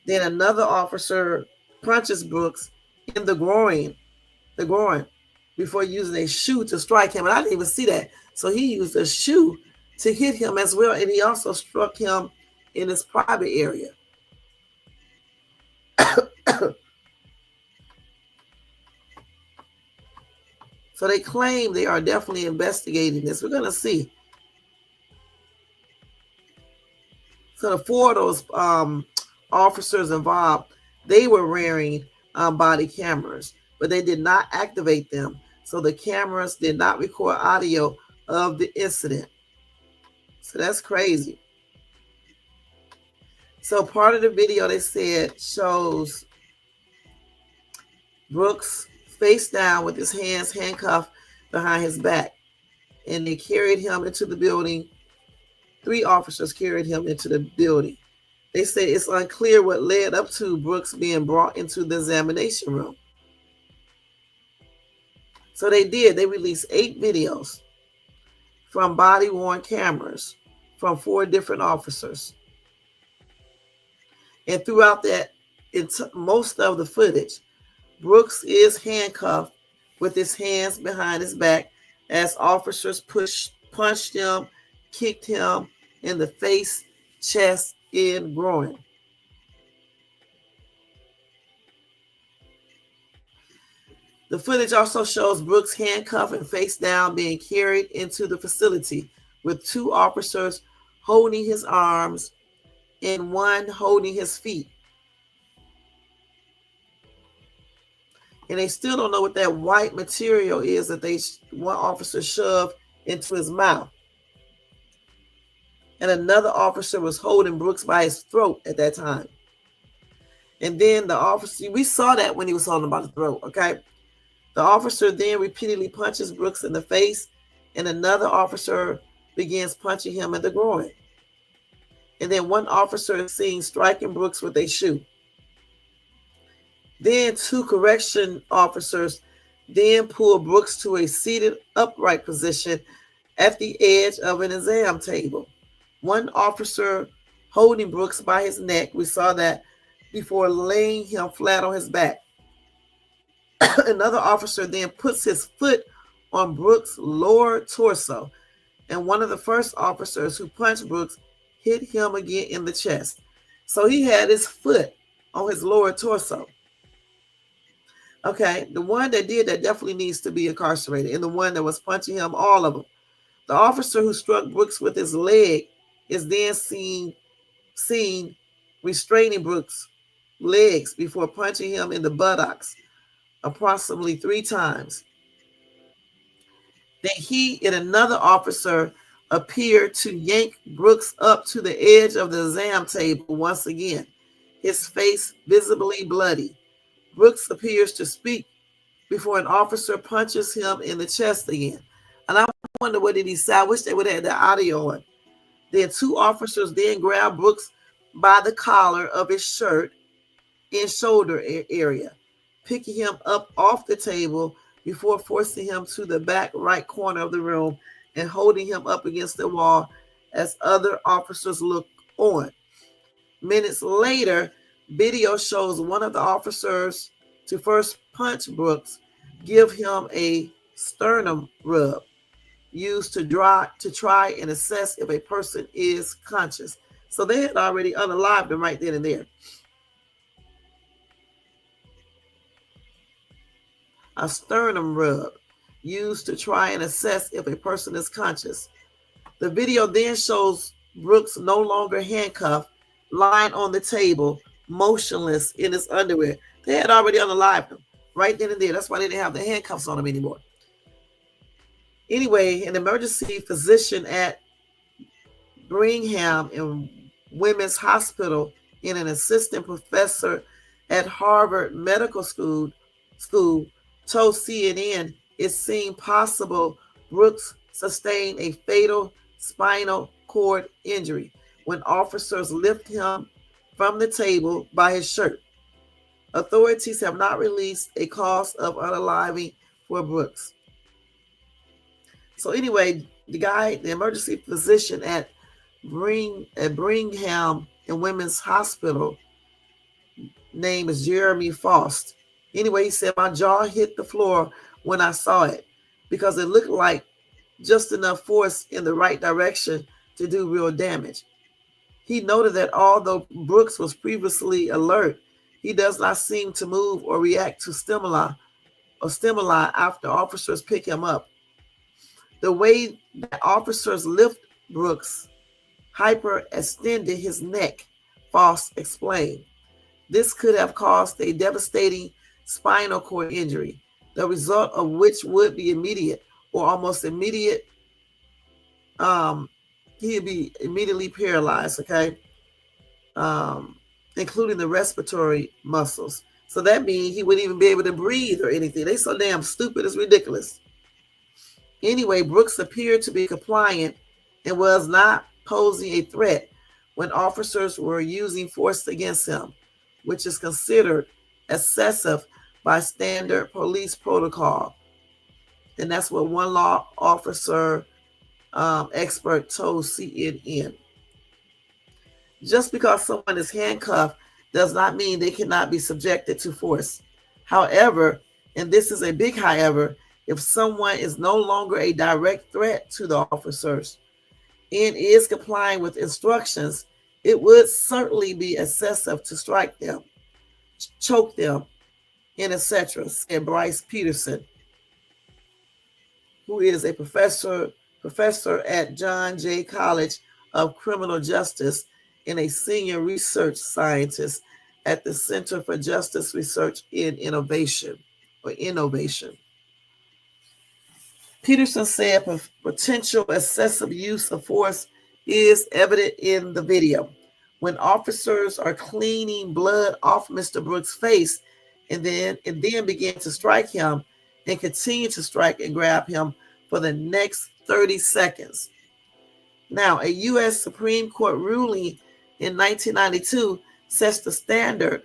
Speaker 1: Then another officer punches Brooks in the groin, before using a shoe to strike him. And I didn't even see that. So he used a shoe to hit him as well. And he also struck him in his private area. So they claim they are definitely investigating this. We're going to see. So the four of those officers involved, they were wearing body cameras, but they did not activate them. So the cameras did not record audio of the incident. So that's crazy. So part of the video, they said, shows Brooks face down with his hands handcuffed behind his back. And they carried him into the building. 3 officers carried him into the building. They say it's unclear what led up to Brooks being brought into the examination room. So they did. They released 8 videos from body-worn cameras from 4 different officers. And throughout that, most of the footage, Brooks is handcuffed with his hands behind his back as officers punched him, kicked him in the face, chest, and groin. The footage also shows Brooks handcuffed and face down being carried into the facility with 2 officers holding his arms and 1 holding his feet. And they still don't know what that white material is that one officer shoved into his mouth. And another officer was holding Brooks by his throat at that time. And then the officer, we saw that when he was holding him by the throat, okay? The officer then repeatedly punches Brooks in the face, and another officer begins punching him in the groin. And then one officer is seen striking Brooks with a shoe. Then 2 correction officers then pull Brooks to a seated upright position at the edge of an exam table. One officer holding Brooks by his neck, we saw that, before laying him flat on his back. Another officer then puts his foot on Brooks' lower torso, and one of the first officers who punched Brooks hit him again in the chest. So he had his foot on his lower torso. Okay, the one that did that definitely needs to be incarcerated, and the one that was punching him, all of them. The officer who struck Brooks with his leg is then seen restraining Brooks' legs before punching him in the buttocks approximately 3 times. Then he and another officer appeared to yank Brooks up to the edge of the exam table once again, his face visibly bloody. Brooks appears to speak before an officer punches him in the chest again. And I wonder what did he say? I wish they would have had the audio on. Then 2 officers then grab Brooks by the collar of his shirt and shoulder area, picking him up off the table before forcing him to the back right corner of the room and holding him up against the wall as other officers look on. Minutes later, video shows one of the officers to first punch Brooks give him a sternum rub used to try and assess if a person is conscious. So they had already unalived him right then and there. a sternum rub used to try and assess if a person is conscious. The video then shows Brooks no longer handcuffed, lying on the table, motionless in his underwear. They had already unalived him right then and there. That's why they didn't have the handcuffs on him anymore. Anyway, an emergency physician at Brigham and Women's Hospital and an assistant professor at Harvard Medical School told CNN it seemed possible Brooks sustained a fatal spinal cord injury when officers lifted him from the table by his shirt. Authorities have not released a cause of unaliving for Brooks. So anyway, the emergency physician at Brigham and Women's Hospital, name is Jeremy Faust. Anyway, he said, my jaw hit the floor when I saw it because it looked like just enough force in the right direction to do real damage. He noted that although Brooks was previously alert, he does not seem to move or react to stimuli after officers pick him up. The way that officers lift Brooks hyperextended his neck, Faust explained. This could have caused a devastating spinal cord injury, the result of which would be immediate or almost immediate. He'd be immediately paralyzed, okay? Including the respiratory muscles. So that means he wouldn't even be able to breathe or anything. They so damn stupid, it's ridiculous. Anyway, Brooks appeared to be compliant and was not posing a threat when officers were using force against him, which is considered excessive by standard police protocol. And that's what one law officer expert told CNN. Just because someone is handcuffed does not mean they cannot be subjected to force. However, and this is a big however, if someone is no longer a direct threat to the officers and is complying with instructions, it would certainly be excessive to strike them, choke them, and etc., said Bryce Peterson, who is a professor at John Jay College of Criminal Justice and a senior research scientist at the Center for Justice Research and Innovation. Peterson said potential excessive use of force is evident in the video. When officers are cleaning blood off Mr. Brooks' face and then began to strike him and continue to strike and grab him for the next 30 seconds. Now, a U.S. Supreme Court ruling in 1992 sets the standard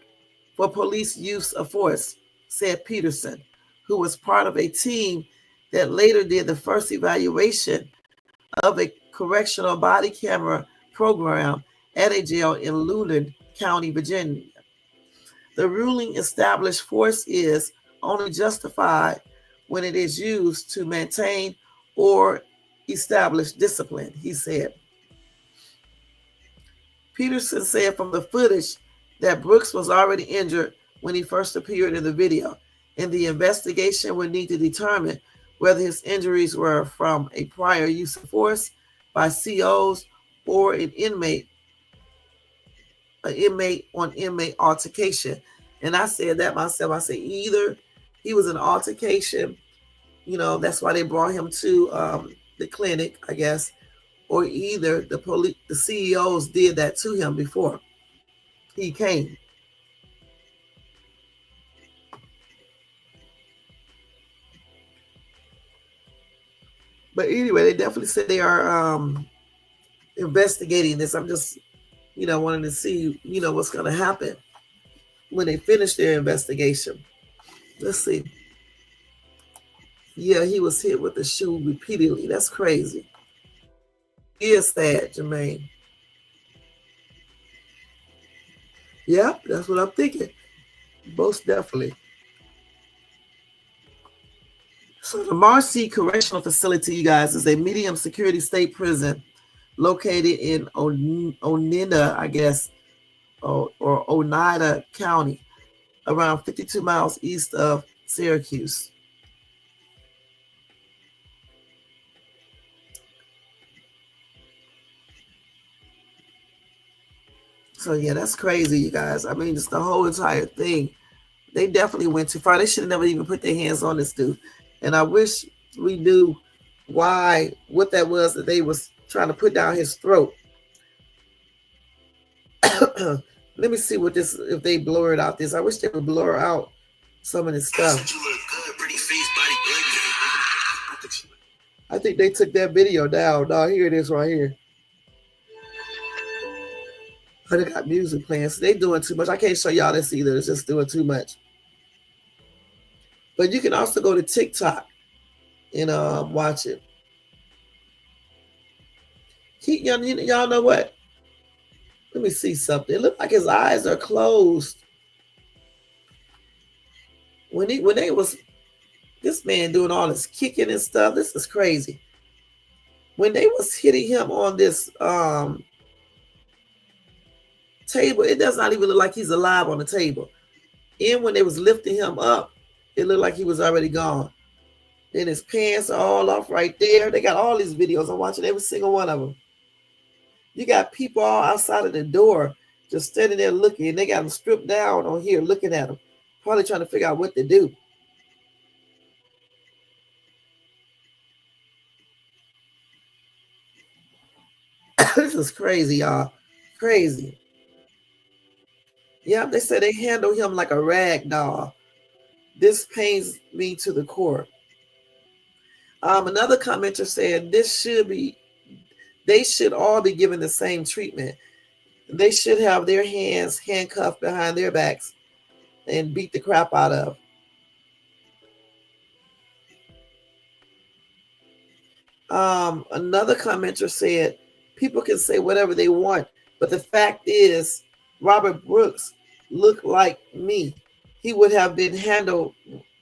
Speaker 1: for police use of force, said Peterson, who was part of a team that later did the first evaluation of a correctional body camera program at a jail in Loudoun County, Virginia. The ruling established force is only justified when it is used to maintain or establish discipline, he said. Peterson said from the footage that Brooks was already injured when he first appeared in the video, and the investigation would need to determine whether his injuries were from a prior use of force by COs or an inmate on inmate altercation. And I said that myself. I said either he was an altercation, that's why they brought him to the clinic, I guess, or either the CEOs did that to him before he came. But anyway, they definitely said they are investigating this. I'm just, wanting to see, what's going to happen when they finish their investigation. Let's see. Yeah, he was hit with the shoe repeatedly. That's crazy. It is sad, Jermaine. Yeah, that's what I'm thinking. Most definitely. So the Marcy Correctional Facility, you guys, is a medium security state prison located in Oneida, I guess, or Oneida County, around 52 miles east of Syracuse. So yeah, that's crazy, you guys. I mean, just the whole entire thing. They definitely went too far. They should have never even put their hands on this dude. And I wish we knew what that was that they was trying to put down his throat. Let me see what this, if they blur it out this. I wish they would blur out some of this stuff. I think they took that video down. No, here it is right here. But they got music playing. So they doing too much. I can't show y'all this either. It's just doing too much. But you can also go to TikTok and watch it. Y'all know what? Let me see something. It looked like his eyes are closed. When they was this man doing all this kicking and stuff, this is crazy. When they was hitting him on this table, it does not even look like he's alive on the table. And when they was lifting him up, it looked like he was already gone. Then his pants are all off right there. They got all these videos. I'm watching every single one of them. You got people all outside of the door just standing there looking, and they got them stripped down on here looking at them, probably trying to figure out what to do. This is crazy, y'all. Crazy. Yeah, they said they handle him like a rag doll. This pains me to the core. Another commenter said they should all be given the same treatment. They should have their hands handcuffed behind their backs and beat the crap out of. Another commenter said, people can say whatever they want, but the fact is, Robert Brooks looked like me. He would have been handled.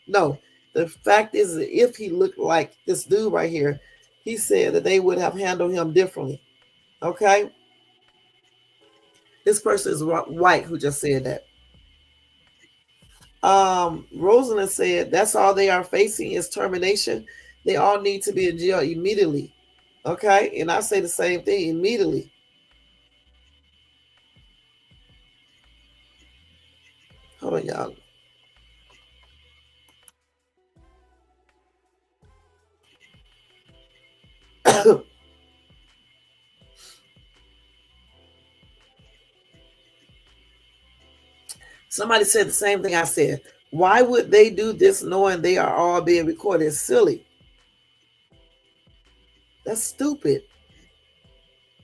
Speaker 1: No, the fact is, that if he looked like this dude right here, he said that they would have handled him differently. Okay? This person is white who just said that. Rosalind said, that's all they are facing is termination. They all need to be in jail immediately. Okay? And I say the same thing, immediately. Hold on, y'all. Somebody said the same thing I said. Why would they do this knowing they are all being recorded? It's silly. That's stupid.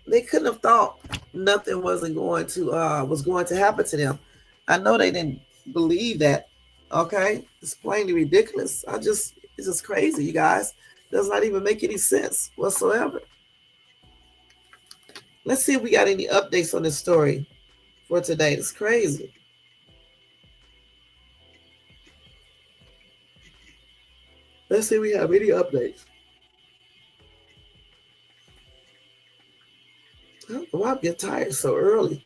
Speaker 1: They couldn't have thought nothing was going to happen to them. I know they didn't believe that. Okay, it's plainly ridiculous. It's just crazy, you guys. Does not even make any sense whatsoever. Let's see if we got any updates on this story for today. It's crazy. Let's see if we have any updates. I don't know why I'm getting tired so early.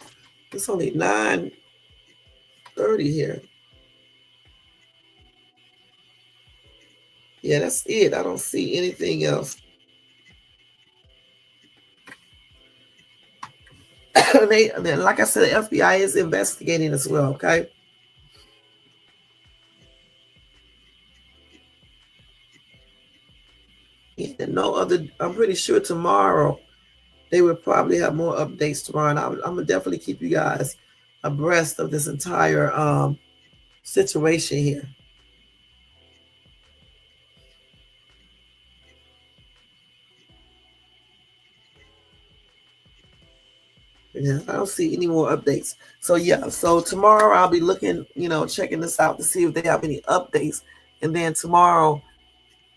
Speaker 1: It's only 9:30 here. Yeah, that's it. I don't see anything else. Like I said, the FBI is investigating as well, okay? And I'm pretty sure tomorrow they will probably have more updates tomorrow. And I'm going to definitely keep you guys abreast of this entire situation here. Yeah, I don't see any more updates. So yeah, so tomorrow I'll be looking, checking this out to see if they have any updates. And then tomorrow,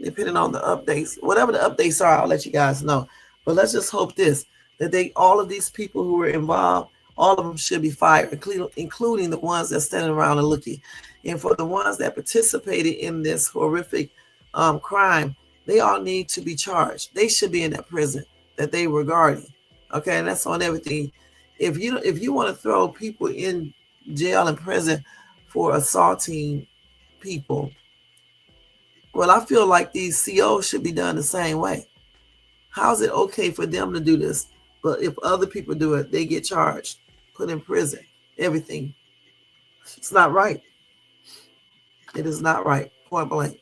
Speaker 1: depending on the updates, whatever the updates are, I'll let you guys know. But let's just hope that all of these people who were involved, all of them should be fired, including the ones that standing around and looking. And for the ones that participated in this horrific crime, they all need to be charged. They should be in that prison that they were guarding. Okay, and that's on everything. If you want to throw people in jail and prison for assaulting people, well, I feel like these COs should be done the same way. How is it okay for them to do this, but if other people do it, they get charged? put in prison, everything. It's not right. It is not right, point blank.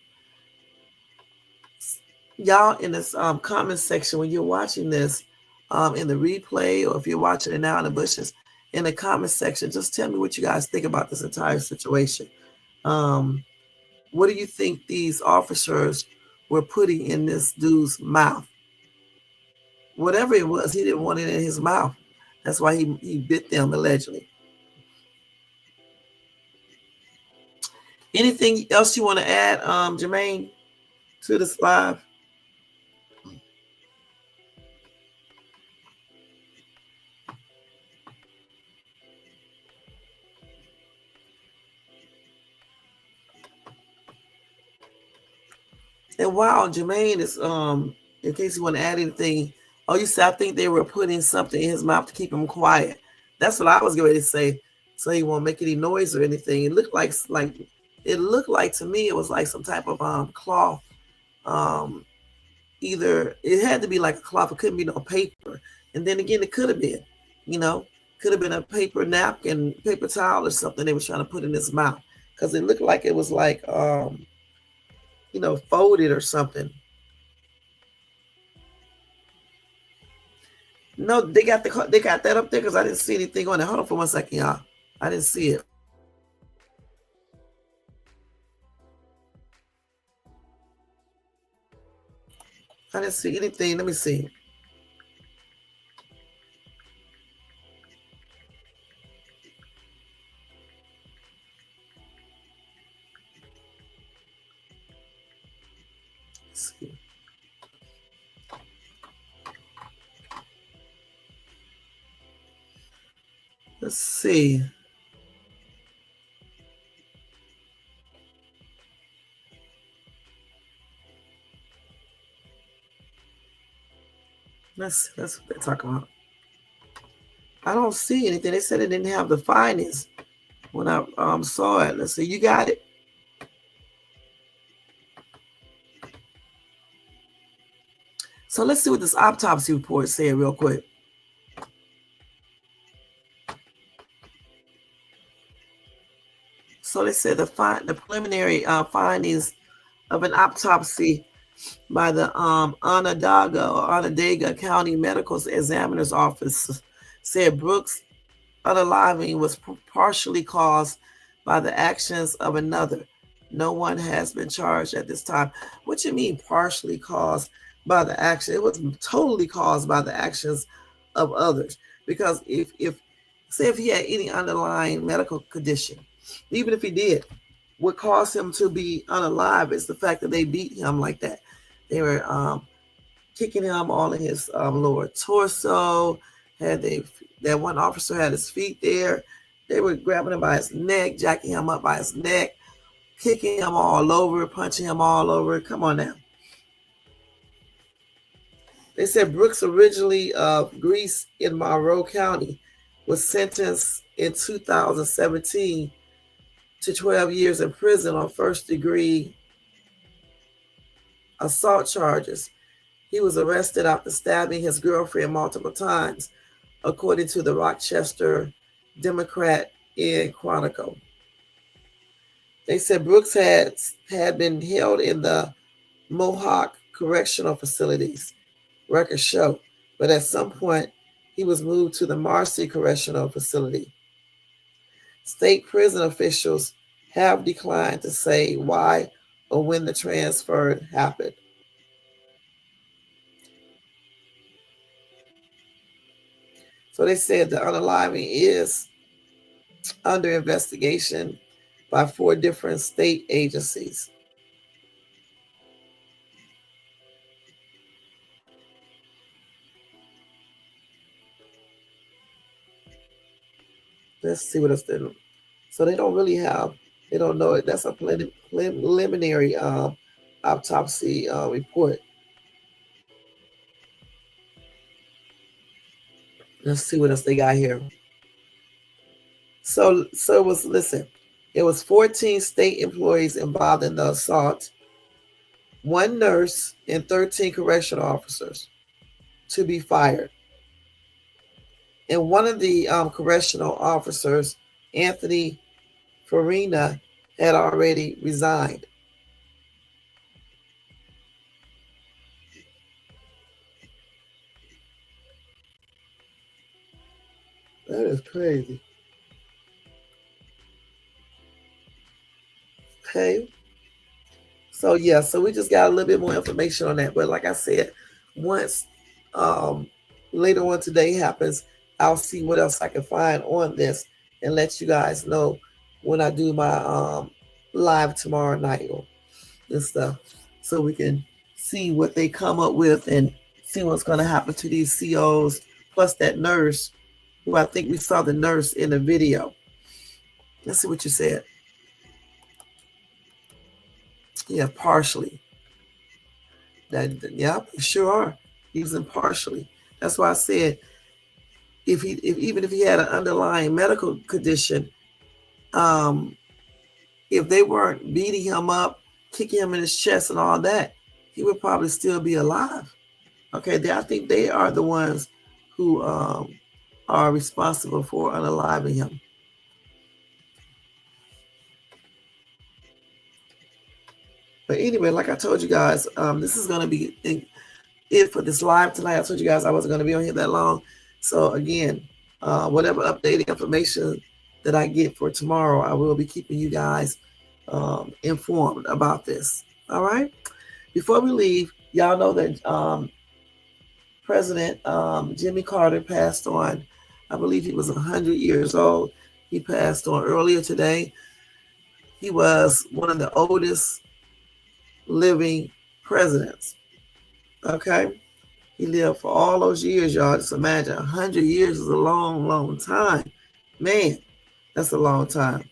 Speaker 1: Y'all in this comment section, when you're watching this in the replay, or if you're watching it now in the bushes, in the comment section, just tell me what you guys think about this entire situation. What do you think these officers were putting in this dude's mouth? Whatever it was, he didn't want it in his mouth. That's why he bit them, allegedly. Anything else you want to add, Jermaine, to this live? And wow, Jermaine is in case you want to add anything. Oh, you said I think they were putting something in his mouth to keep him quiet. That's what I was going to say. So he won't make any noise or anything. It looked like to me it was like some type of cloth. Either it had to be like a cloth, it couldn't be no paper. And then again, it could have been, could have been a paper napkin, paper towel or something they was trying to put in his mouth. Because it looked like it was like folded or something. No, they got that up there because I didn't see anything on it. Hold on for 1 second, y'all. I didn't see it. I didn't see anything. Let me see. Let's see. Let's see. That's what they're talking about. I don't see anything. They said it didn't have the findings when I saw it. Let's see. You got it? So let's see what this autopsy report said real quick. So they said the preliminary findings of an autopsy by the Onondaga County Medical Examiner's Office said Brooks' unaliving was partially caused by the actions of another. No one has been charged at this time. What you mean partially caused by the action? It was totally caused by the actions of others. Because if he had any underlying medical condition, even if he did, what caused him to be unalive is the fact that they beat him like that. They were kicking him all in his lower torso. That one officer had his feet there. They were grabbing him by his neck, jacking him up by his neck, kicking him all over, punching him all over. Come on now. They said Brooks, originally of Greece in Monroe County, was sentenced in 2017 to 12 years in prison on first-degree assault charges. He was arrested after stabbing his girlfriend multiple times, according to the Rochester Democrat in Chronicle. They said Brooks had been held in the Mohawk Correctional Facilities, records show, but at some point he was moved to the Marcy Correctional Facility. State prison officials have declined to say why or when the transfer happened. So they said the unaliving is under investigation by 4 different state agencies. Let's see what else they do. So they don't really have, they don't know it. That's a preliminary autopsy report. Let's see what else they got here. So it was 14 state employees involved in the assault, 1 nurse and 13 correctional officers to be fired. And one of the correctional officers, Anthony Farina, had already resigned. That is crazy. Okay. So yeah, so we just got a little bit more information on that. But like I said, once later on today happens, I'll see what else I can find on this and let you guys know when I do my live tomorrow night and stuff, so we can see what they come up with and see what's going to happen to these COs, plus that nurse, who I think we saw the nurse in the video. Let's see what you said. Yeah, partially. That, yeah, sure are using partially. That's why I said if even if he had an underlying medical condition, if they weren't beating him up, kicking him in his chest and all that, he would probably still be alive. Okay, I think they are the ones who are responsible for unaliving him. But anyway, like I told you guys, this is going to be it for this live tonight. I told you guys I wasn't going to be on here that long. So again, whatever updated information that I get for tomorrow, I will be keeping you guys informed about this. All right. Before we leave, y'all know that President Jimmy Carter passed on. I believe he was 100 years old. He passed on earlier today. He was one of the oldest living presidents. Okay. He lived for all those years, y'all. Just imagine 100 years is a long, long time. Man, that's a long time.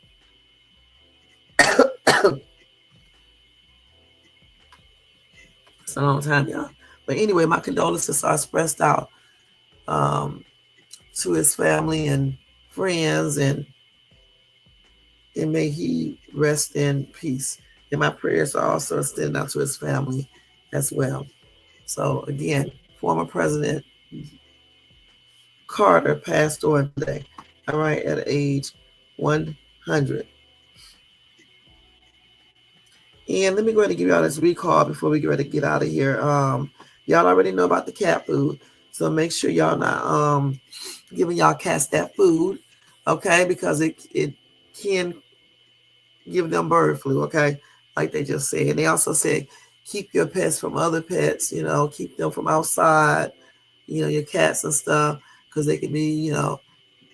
Speaker 1: It's a long time, y'all. But anyway, my condolences are expressed out to his family and friends, and may he rest in peace. And my prayers are also extended out to his family as well. So again, former President Carter passed on today, all right, at age 100. And let me go ahead and give y'all this recall before we get ready to get out of here. Y'all already know about the cat food, so make sure y'all not giving y'all cats that food, okay? Because it can give them bird flu, okay? Like they just said. And they also said keep your pets from other pets, keep them from outside, your cats and stuff, because they could be,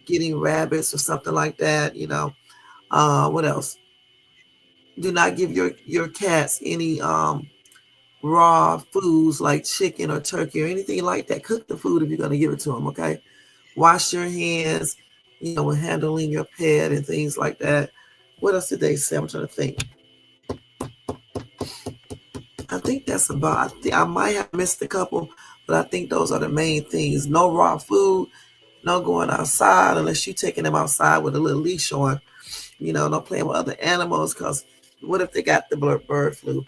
Speaker 1: getting rabbits or something like that, What else? Do not give your cats any raw foods like chicken or turkey or anything like that. Cook the food if you're going to give it to them, okay? Wash your hands, when handling your pet and things like that. What else did they say? I'm trying to think. I think that's about, I might have missed a couple, but I think those are the main things. No raw food, no going outside unless you're taking them outside with a little leash on. No playing with other animals, because what if they got the bird flu?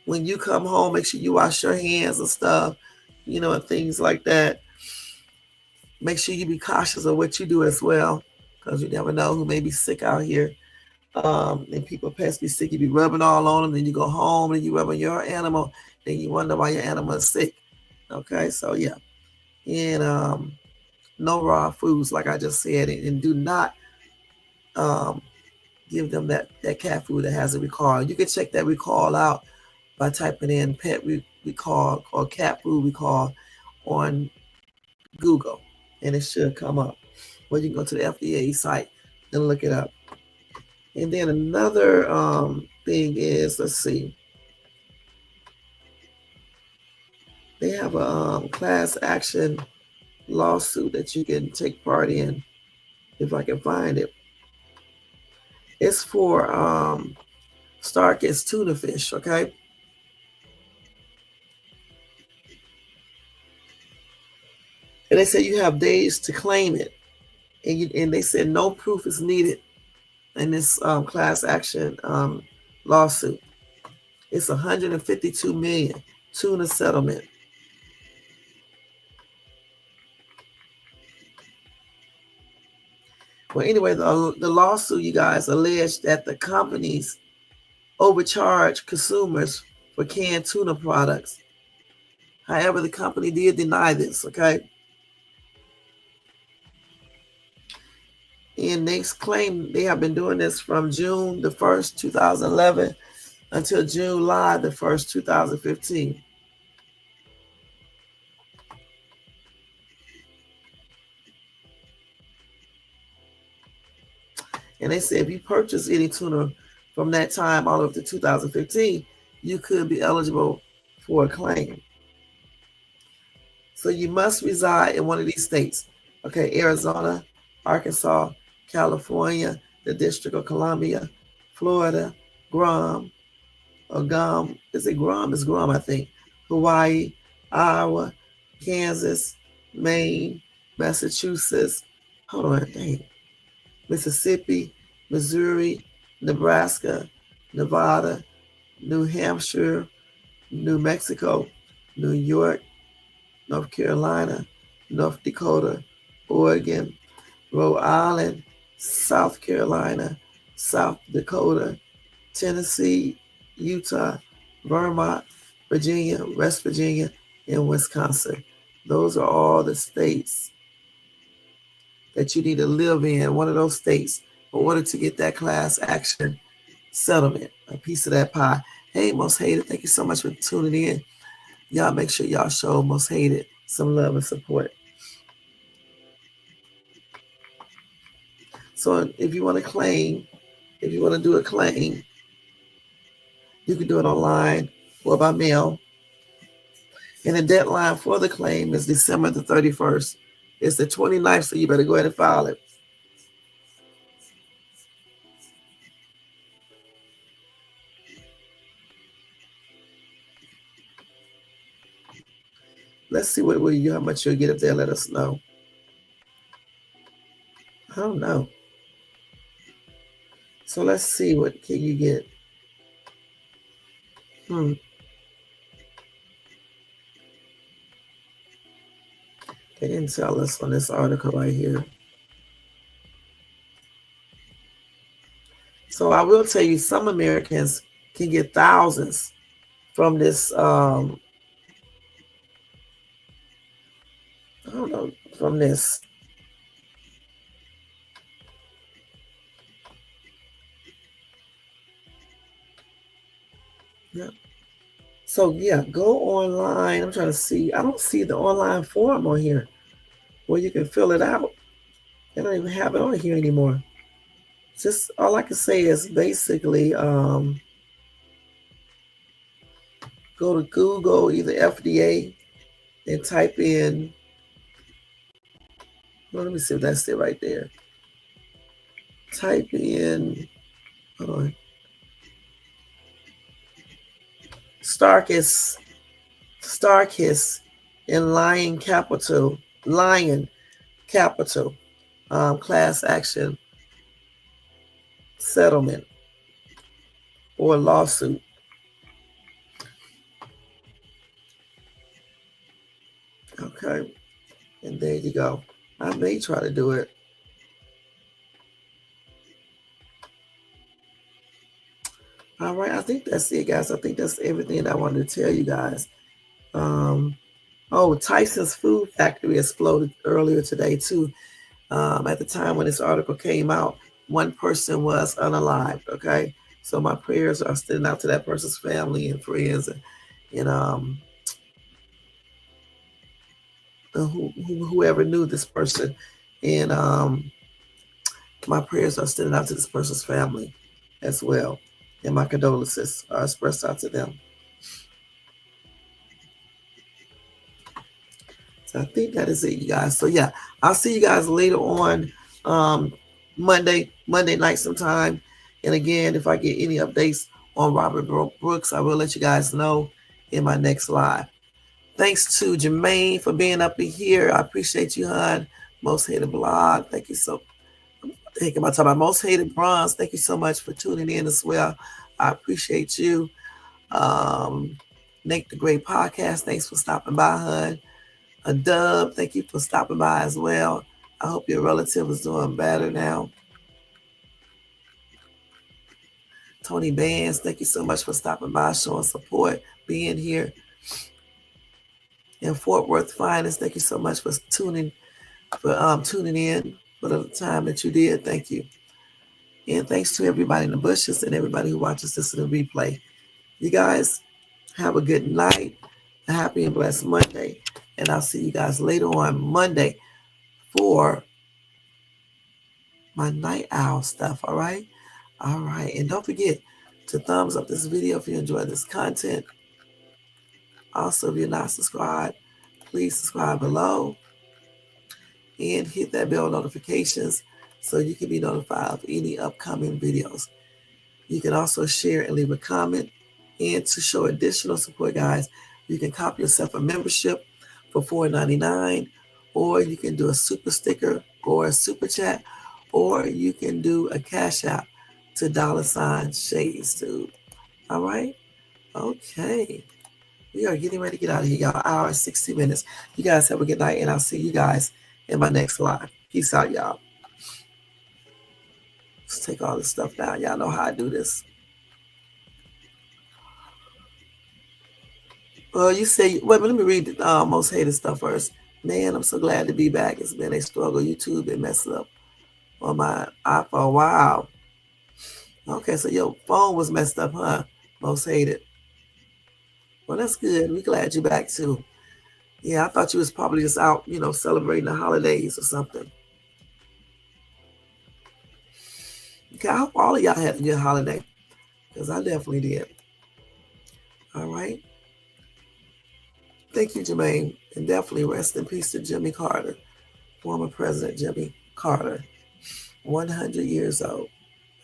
Speaker 1: When you come home, make sure you wash your hands and stuff, and things like that. Make sure you be cautious of what you do as well, because you never know who may be sick out here. And people, pets be sick. You be rubbing all on them, then you go home and you rub on your animal, then you wonder why your animal is sick. Okay, so yeah. And no raw foods, like I just said, and do not give them that cat food that has a recall. You can check that recall out by typing in pet recall or cat food recall on Google, and it should come up. Or you can go to the FDA site and look it up. And then another thing is, let's see, they have a class action lawsuit that you can take part in, if I can find it. It's for Starkist tuna fish, okay? And they said you have days to claim it, and they said no proof is needed in this class action lawsuit. It's $152 million tuna settlement. Well, anyway, the lawsuit, you guys, alleged that the companies overcharged consumers for canned tuna products. However, the company did deny this, okay? And they claim they have been doing this from June the 1st, 2011 until July the 1st, 2015. And they said if you purchase any tuna from that time all up to 2015, you could be eligible for a claim. So you must reside in one of these states. Okay, Arizona, Arkansas, California, the District of Columbia, Florida, Guam, or Guam. Is it Guam? It's Guam, I think. Hawaii, Iowa, Kansas, Maine, Massachusetts. Hold on, dang. Mississippi, Missouri, Nebraska, Nevada, New Hampshire, New Mexico, New York, North Carolina, North Dakota, Oregon, Rhode Island, South Carolina, South Dakota, Tennessee, Utah, Vermont, Virginia, West Virginia, and Wisconsin. Those are all the states that you need to live in, one of those states, in order to get that class action settlement, a piece of that pie. Hey, Most Hated, thank you so much for tuning in. Y'all make sure y'all show Most Hated some love and support. So if you want to claim, if you want to do a claim, you can do it online or by mail. And the deadline for the claim is December the 31st. It's the 29th, so you better go ahead and file it. Let's see how much you'll get if they let us know. I don't know. So let's see what can you get. They didn't tell us on this article right here. So I will tell you, some Americans can get thousands from this. I don't know, from this. Yeah. So yeah, go online. I'm trying to see. I don't see the online form on here where you can fill it out. They don't even have it on here anymore. Just all I can say is basically go to Google, either FDA, and type in. Well, let me see if that's it right there. Type in. Hold on. Starkist in Lion Capital class action settlement or lawsuit. Okay, and there you go. I may try to do it. All right, I think that's it, guys. I think that's everything that I wanted to tell you guys. Tyson's Food Factory exploded earlier today too. At the time when this article came out, one person was unalived. Okay, so my prayers are extending out to that person's family and friends, and whoever knew this person, and my prayers are extending out to this person's family as well, and my condolences are expressed out to them. So I think that is it, you guys. So yeah, I'll see you guys later on Monday night sometime. And again, if I get any updates on Robert Brooks, I will let you guys know in my next live. Thanks to Jermaine for being up in here. I appreciate you, hon. Most Hated Blog. Thank you so much. I think about talking about Most Hated Bronze. Thank you so much for tuning in as well. I appreciate you. Nick the Great Podcast. Thanks for stopping by, hon. A Dub, thank you for stopping by as well. I hope your relative is doing better now. Tony Bands, thank you so much for stopping by, showing support, being here. And Fort Worth Finest, thank you so much for tuning in for the time that you did. Thank you. And thanks to everybody in the bushes and everybody who watches this in the replay. You guys have a good night, a happy and blessed Monday. And I'll see you guys later on Monday for my night owl stuff. All right. All right. And don't forget to thumbs up this video if you enjoy this content. Also, if you're not subscribed, please subscribe below and hit that bell notifications so you can be notified of any upcoming videos. You can also share and leave a comment. And to show additional support, guys, you can copy yourself a membership for $4.99, or you can do a super sticker or a super chat, or you can do a cash app to $ShadesTube. All right? Okay. We are getting ready to get out of here, y'all. Hour and 60 minutes. You guys have a good night, and I'll see you guys in my next live. Peace out, y'all. Let's take all this stuff down. Y'all know how I do this. Well, you say, wait, let me read the most hated stuff first. Man, I'm so glad to be back. It's been a struggle. YouTube been messing up on my iPhone. Wow. Okay, so your phone was messed up, huh? Most hated. Well, that's good. We're glad you're back, too. Yeah, I thought you was probably just out, celebrating the holidays or something. Okay, I hope all of y'all had a good holiday, because I definitely did. All right. Thank you, Jermaine, and definitely rest in peace to Jimmy Carter, former President Jimmy Carter, 100 years old.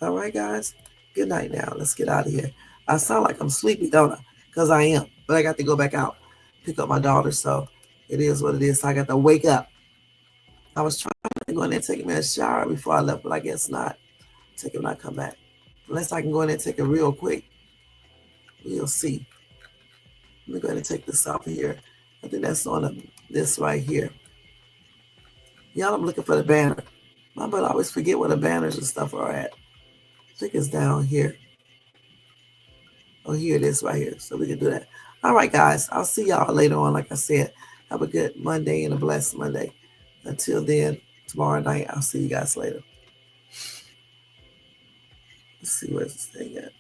Speaker 1: All right, guys, good night now. Let's get out of here. I sound like I'm sleepy, don't I? Because I am, but I got to go back out, pick up my daughter, so it is what it is. So I got to wake up. I was trying to go in there and take me a shower before I left, but I guess not. Take it when I come back. Unless I can go in there and take it real quick. We'll see. Let me go ahead and take this off here. I think that's on this right here. Y'all, I'm looking for the banner. My butt always forget where the banners and stuff are at. I think it's down here. Oh, here it is right here. So we can do that. All right, guys. I'll see y'all later on. Like I said, have a good Monday and a blessed Monday. Until then, tomorrow night, I'll see you guys later. Let's see where's this thing at.